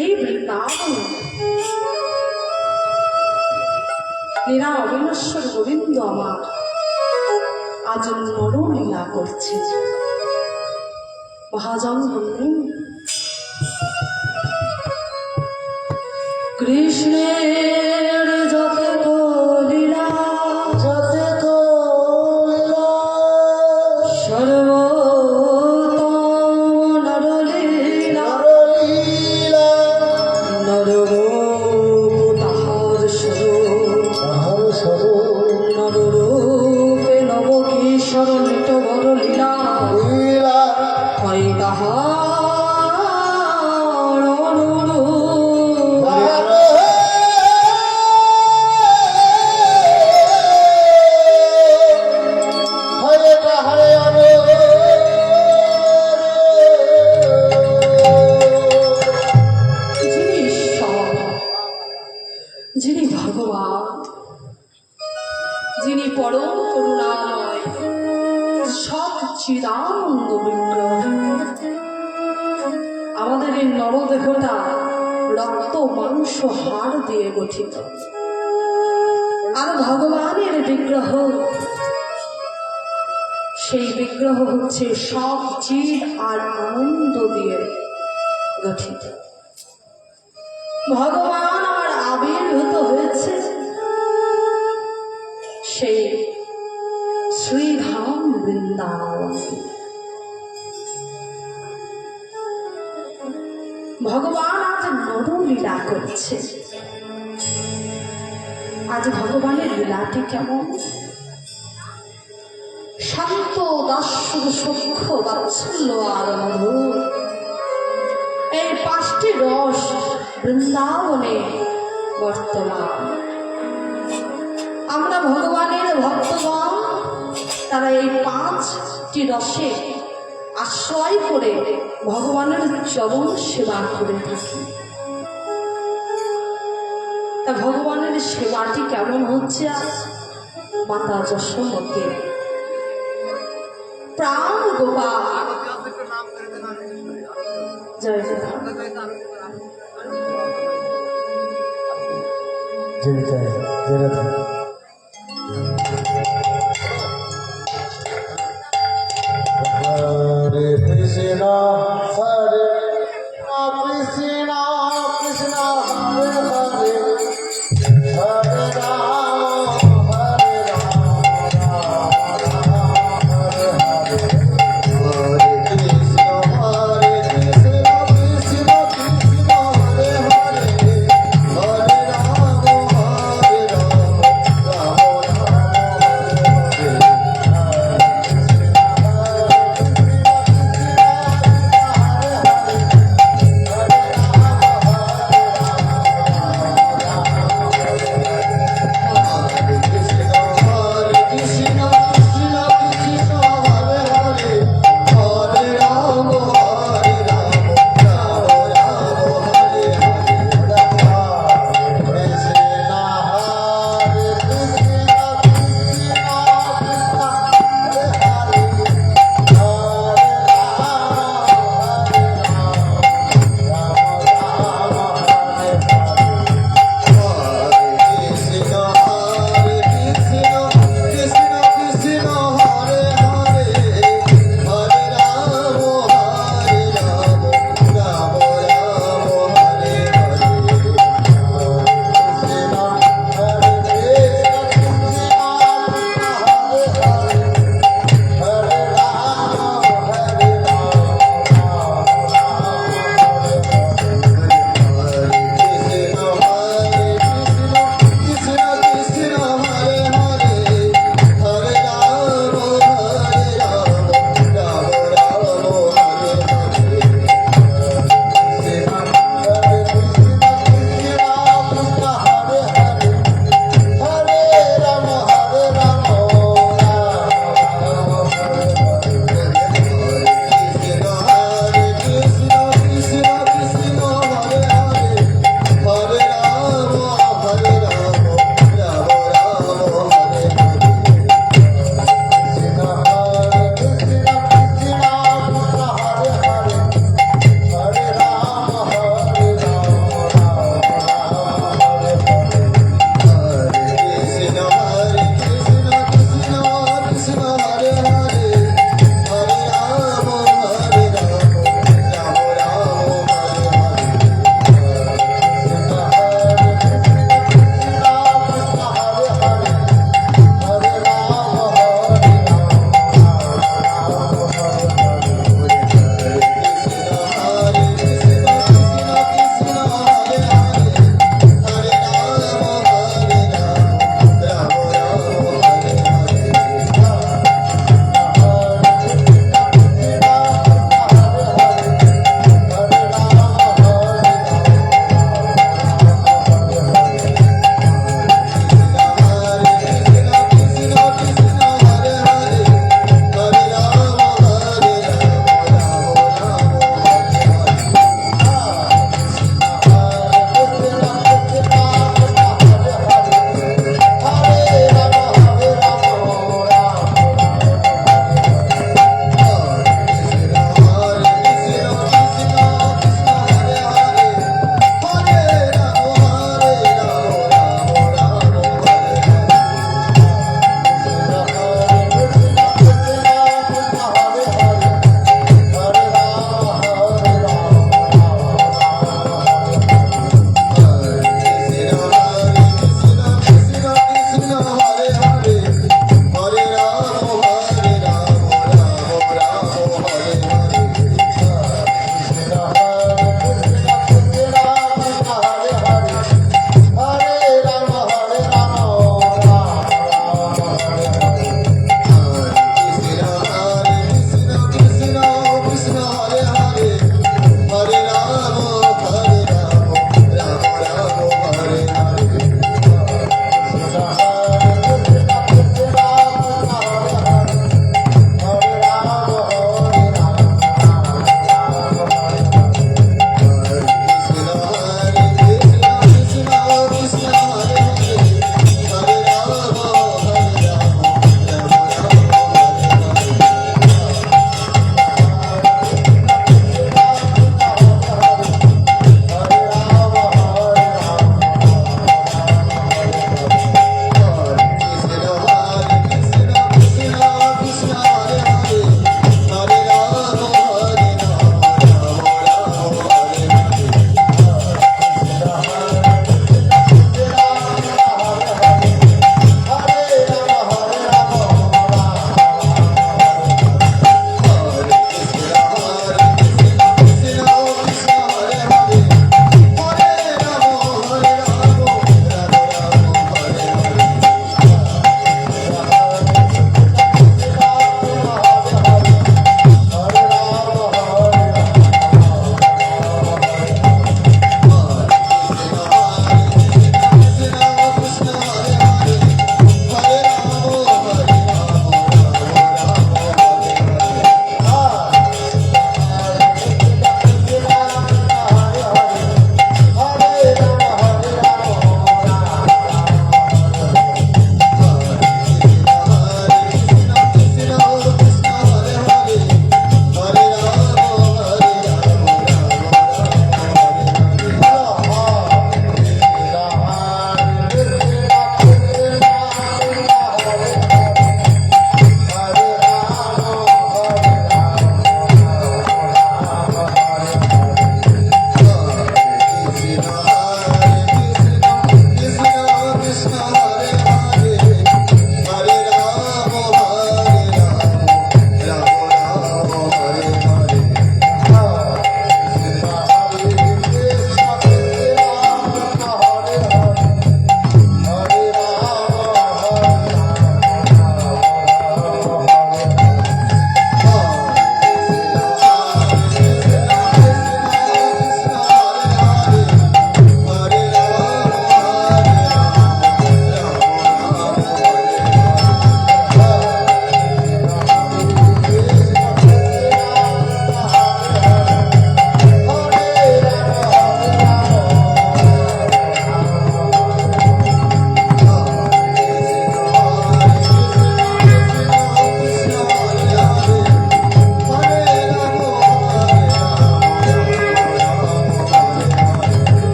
A: এই বৃন্দাবন লীলা অবিনশ্বর গোবিন্দ আমার আজ নরলীলা করছে। মহাজন বললেন, কৃষ্ণের যত লীলা সর্বোত্তম নরলীলা, নররূপ তাহার স্বরূপ, নররূপে নবকিশোর নিত বড় লীলা, হয় তাহার অনুরূপ। যিনি ঈশ্বর, যিনি ভগবান, যিনি পরম করুণাময়, সৎ চিদানন্দ বিগ্রহ, আমাদের এই নরদেহটা রক্ত মাংস হাড় দিয়ে গঠিত, আর ভগবানের বিগ্রহ, সেই বিগ্রহ হচ্ছে সব চিদ আর আনন্দ দিয়ে গঠিত। ভগবান আমার আবির্ভূত হয়েছে সেই শ্রীধাম বৃন্দাবন। ভগবান আজ নরলীলা করছে। আজ ভগবানের লীলাটি কেমন? শান্ত দাস্য সূক্ষ্ম বাৎসল্য আর মধুর, এই পাঁচটি রস বৃন্দাবনে বর্তমান। আমরা ভগবানের ভক্তগণ, তারা এই পাঁচটি রসে আশ্রয় করে ভগবানের চরণ সেবা করে থাকি। তা ভগবানের সেবাটি কেমন হচ্ছে আজ? মাতা যশোমতী প্রাণ গোপাল, জয় জয়।
B: Hare Krishna, Hare Krishna, Krishna Hare Hare, Hare Rama, Hare Rama, Hare Hare, Hare Krishna, Krishna Krishna, Hare Hare, Hare Rama, Hare Rama,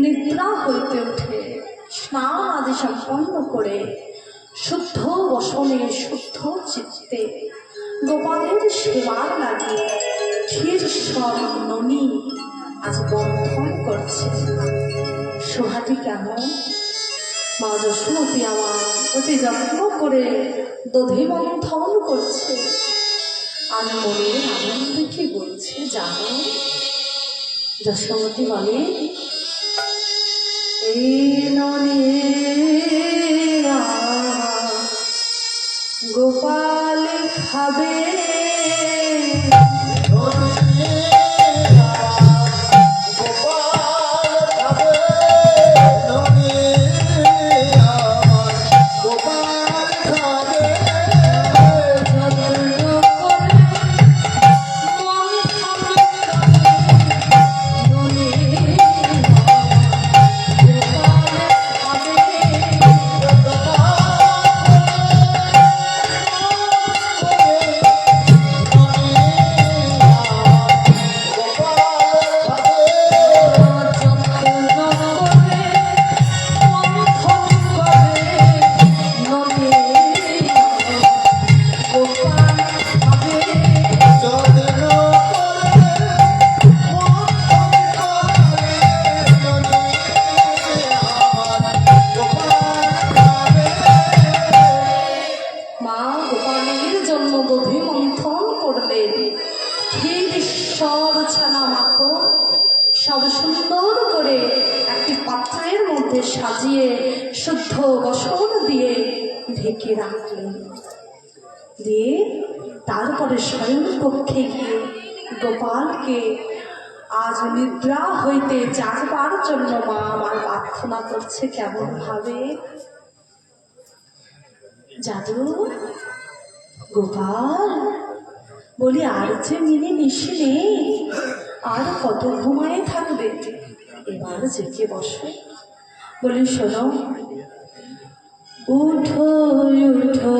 A: নিদ্রা হইতে উঠে স্নান আদি সম্পন্ন করে শুদ্ধ বসনে শুদ্ধ চিত্তে গোপালের সেবার লাগে ক্ষীর ননী আজ বন্ধন করছে। সোহাটি কেমন? মা যশোমতী আমার অতি যত্ন করে দধি মন্থন করছে। আমি মনের আনন্দে কি বলছে জানো? যশোমতী বলে, এই ননী গোপাল খাবে সব সুন্দর করে একটি পাত্রের মধ্যে সাজিয়ে শুদ্ধ বসন দিয়ে ঢেকে রাখলেন। দিয়ে তারপরে স্বয়ং কক্ষে গিয়ে গোপালকে আজ নিদ্রা হইতে জাগবার জন্য মা আমার প্রার্থনা করছে কেমন ভাবে। জাদু গোপাল বলি, আর যে মিনি নিশি নেই, আর কত ঘুমায় থাকবে, এবার জেগে বসো। বলি শোনো, উঠো উঠো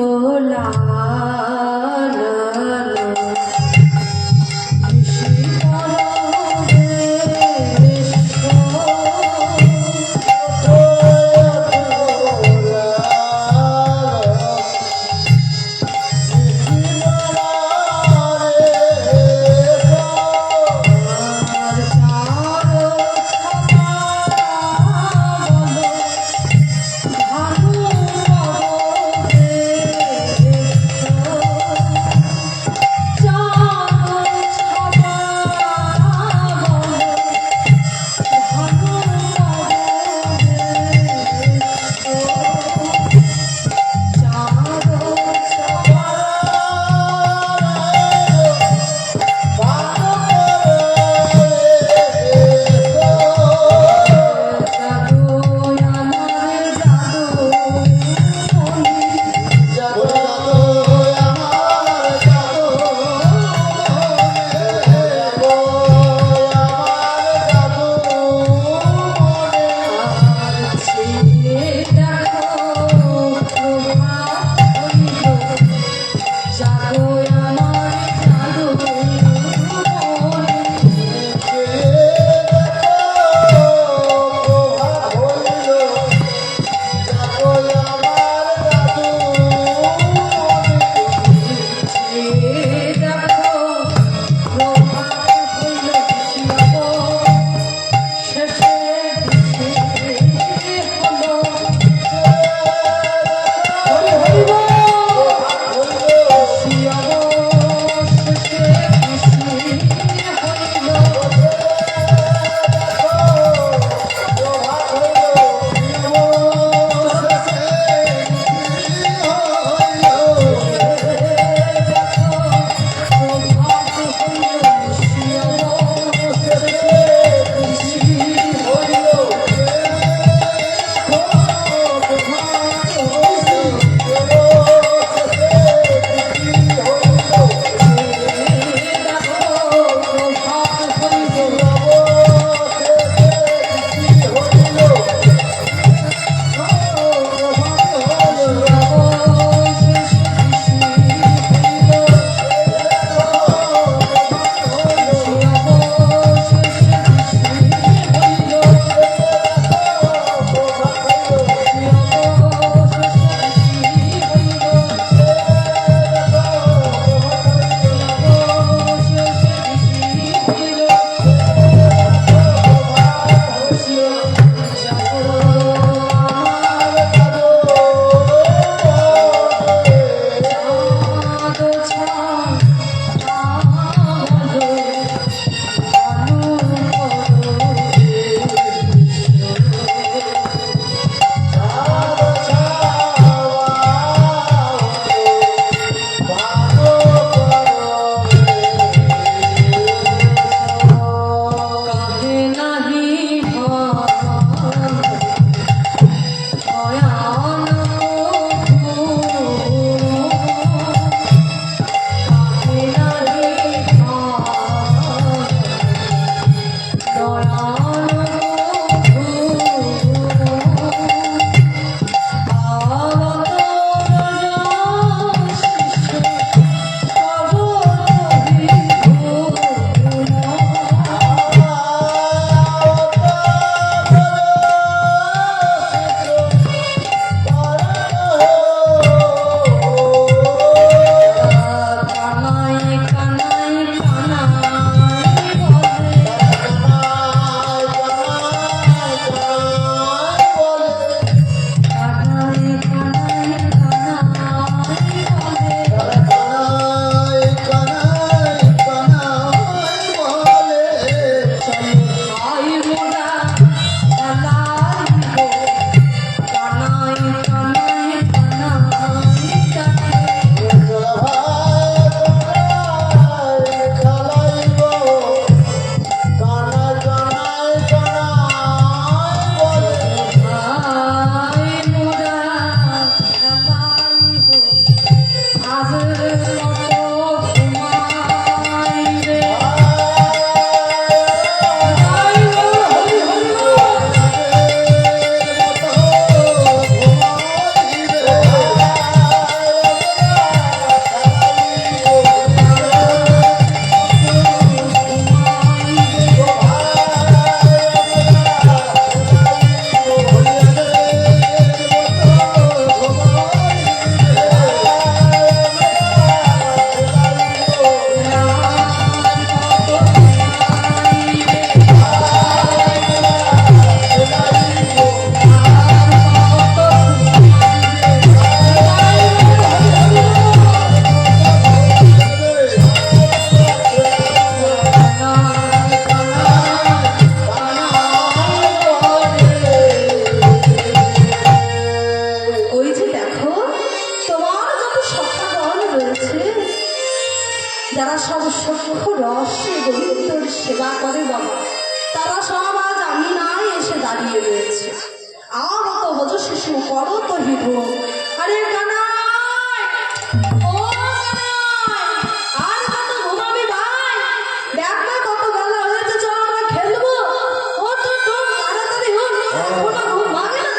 A: এখনো ঘুম ভাঙে না।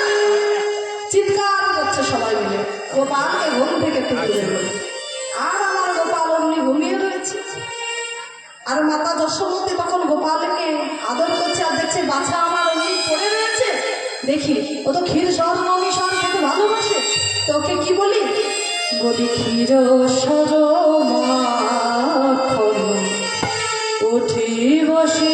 A: চিৎকার করছে সবাই মিলে, গোপালকে ঘুম থেকে তুলে দিল। আর আমার গোপাল অমনি ঘুমিয়ে রয়েছে। আর মাতা যশোমতী তখন গোপালকে আদর করছে আর দেখছে বাছা আমার অমনি পড়ে রয়েছে। দেখি ও তো ক্ষীর সর নমি সর খেতে ভালোবাসে, তো ওকে কি বলি, বলি ক্ষীর সর মাখন উঠি বসি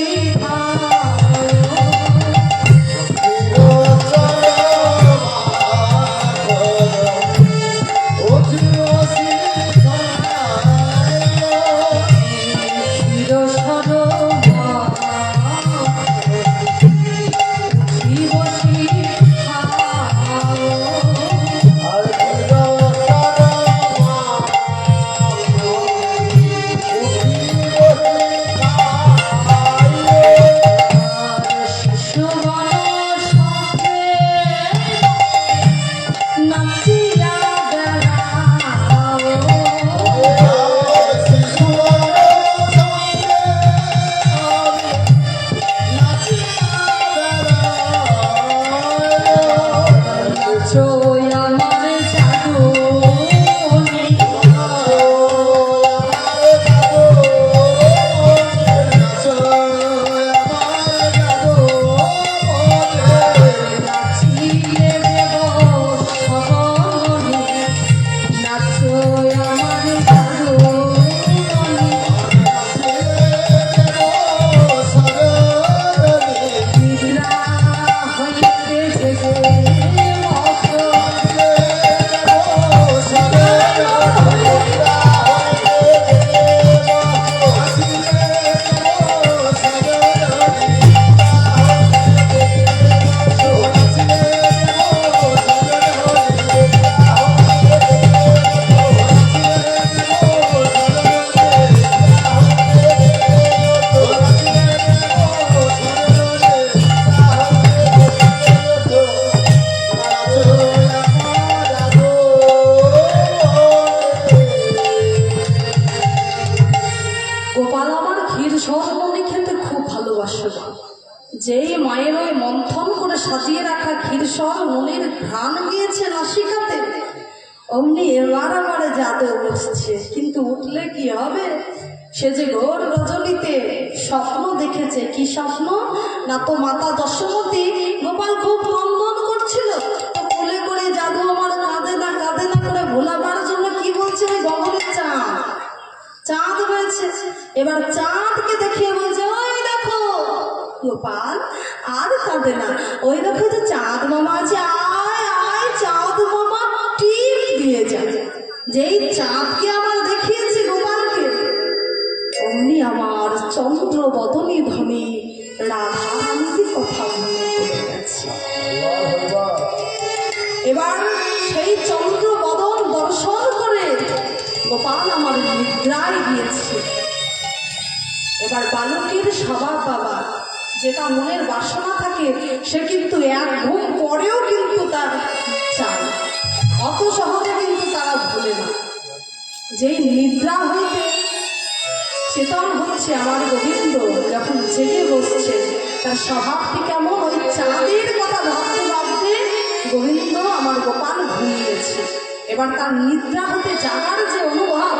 A: যেই মায়ের ওই মন্থন করে সাজিয়ে রাখা ক্ষীরসর মনের ঘ্রাণ গিয়েছে নাসিকাতে, অমনি এবার আমারে জাদু বসছে। কিন্তু উঠলে কি হবে, সে যে ঘোর রজনীতে স্বপ্ন দেখেছে। কি স্বপ্ন না, তো মাতা যশোমতী গোপাল খুব নন্দন করছিল, তো কোলে করে জাদু আমার কাঁদে না করে ভোলাবার জন্য কি বলছে, ওই গগনের চাঁদ রয়েছে। এবার চাঁদকে দেখিয়ে বলছে, ওই দেখো গোপাল আর কাঁদে না, ওই দেখো যে চাঁদ মামা আছে, আয় আয় চাঁদ মামা টিপ দিয়ে যায়। যেই চাঁদকে আমার দেখিয়েছে গোপালকে, অমনি আমার চন্দ্র বদনী ধনী রাধারানীর কথা মনে পড়ে গেছে। এবার সেই চন্দ্র বদন দর্শন করে গোপাল আমার নিদ্রায় গিয়েছে। এবার বালকের স্বভাব বাবা, যেটা মনের বাসনা থাকে সে কিন্তু এক ঘুম পরেও কিন্তু তার চায়, অত সহজে কিন্তু তারা ভুলে না। যেই নিদ্রা হইতে চেতন হচ্ছে আমার গোবিন্দ, যখন জেগে বসছে তার স্বভাবটি কেমন, ওই চাঁদের কথা ভাবতে ভাবতে গোবিন্দ আমার গোপাল ঘুমিয়েছে। এবার তার নিদ্রা হতে জাগার যে অনুভব,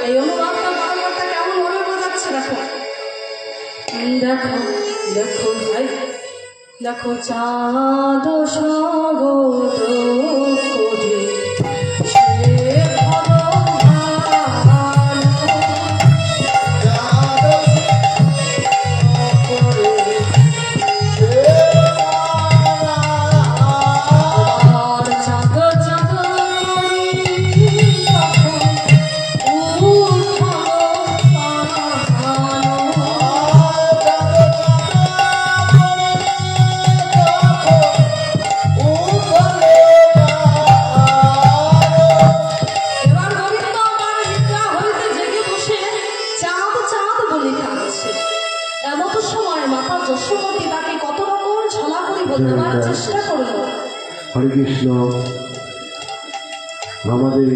A: এই অনুভবটা বারবারটা কেমন ভাবে বোঝাচ্ছে। দেখো দেখো দেখো ভাই, দেখো চাঁদ সগত করে
D: হরে কৃষ্ণ। আমাদের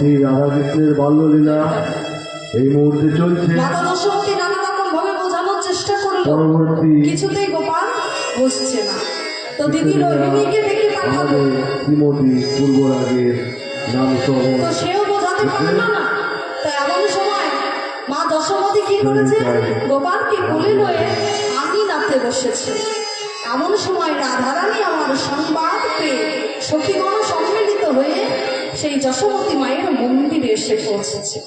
D: এই রাধাকৃষ্ণের বাল্যলীলা এই মুহূর্তে চলছে।
A: মাতা যশোমতী নানা রকম ভাবে বোঝানোর চেষ্টা করলো,
D: পরবর্তী
A: কিছুতেই গোপাল বসছে না। তো দিদি রোহিণীকে ডেকে পাঠালো,
D: আমাদের শ্রীমতী পূর্বরাগের নাম সহ
A: তো সেও বোঝাতে পারলো না। তাই এমন সময় মা দশমতী কি করেছে, গোপালকে কোলে লয়ে আমি নাচতে বসেছে। এমন সময় রাধারানী আমার সংবাদ পেয়ে সখীগণ সম্মিলিত হয়ে সেই যশোমতী মায়ের মন্দিরে এসে পৌঁছেছে।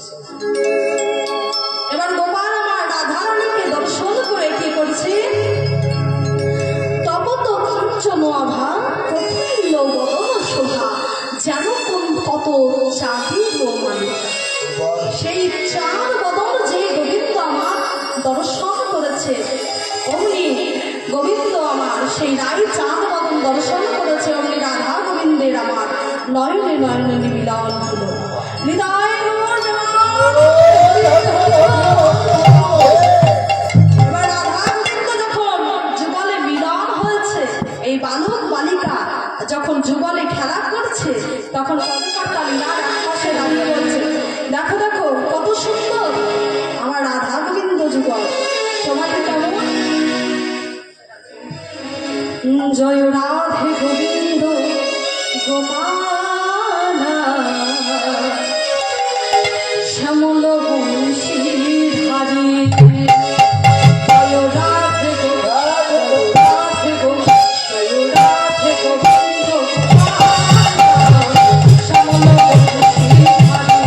A: এবার গোপাল আমার রাধারানীকে দর্শন করে কি করছে, তব তো কাঞ্চন আভা প্রফুল্ল বদন শোভা, যেন কোন কত চাঁদের মালিক। সেই চাঁদ বদন যে গোবিন্দ আমার দর্শন করেছে, অমনি গোবিন্দ আমার সেই রাই চাঁদ বদন দর্শন করেছে, অমনি রাধা গোবিন্দের আমার নয়নে নয়নে মিলন হলো। হৃদয় এবার রাধা গোবিন্দ যখন যুগলে মিলন হয়েছে, এই বালক বালিকা যখন যুগলে খেলা করছে, তখন কতটা লীলার আশপাশে দাঁড়িয়ে বলছে, দেখো দেখো কত সুন্দর আমার রাধা গোবিন্দ যুগল। সময়টা কেমন, জয় রাধে গোবিন্দ গোপালা শ্যামল বংশী ধারী, জয় রাধে রাধে রাধে জয় রাধে গোবিন্দ গোপালা শ্যামল বংশী ধারী।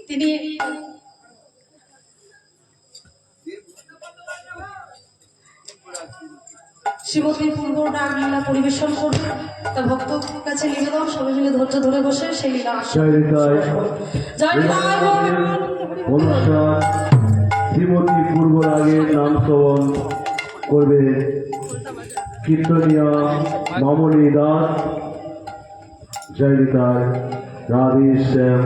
A: তিনি শ্রীমতী পূর্ব ডাক লীলা পরিবেশন করবে। তা ভক্ত কাছে নিবেদন সবাই মিলে ধৈর্য ধরে বসে সেই লীলা
D: জয় নিতাই।
A: জয় নিতাই গৌর।
D: অনুষ্ঠান শ্রীমতী পূর্বরাগের নাম শ্রবণ করবে কীর্তনিয়া মামনি দাস। জয় নিতাই। রাধে শ্যাম।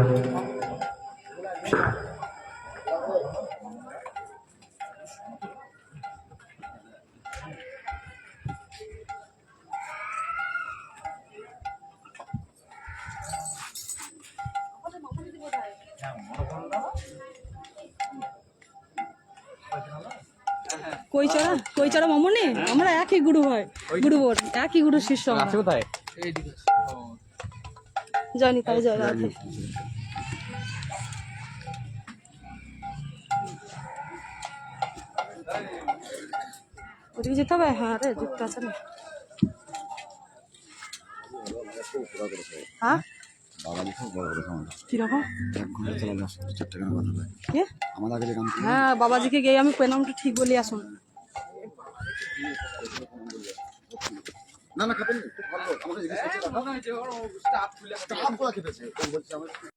E: কইচারা মামুনি আমরা একই গুরু হয় গুরু বোর একই গুরু শিষ্য আমরা।
C: কোথায়?
E: জয় নিতাই জয় রাধে। ওদিকে যেতে হবে। হ্যাঁ রে যুক্ত আছে না। হ্যাঁ কিরকম কে? হ্যাঁ বাবাজিকে গিয়ে আমি প্রণামটা ঠিক বলি আসুন।
B: না না খাবেন, খুব ভালো আমাকে জিজ্ঞেস করছে, স্টাফ খেতেছে, বলছে আমার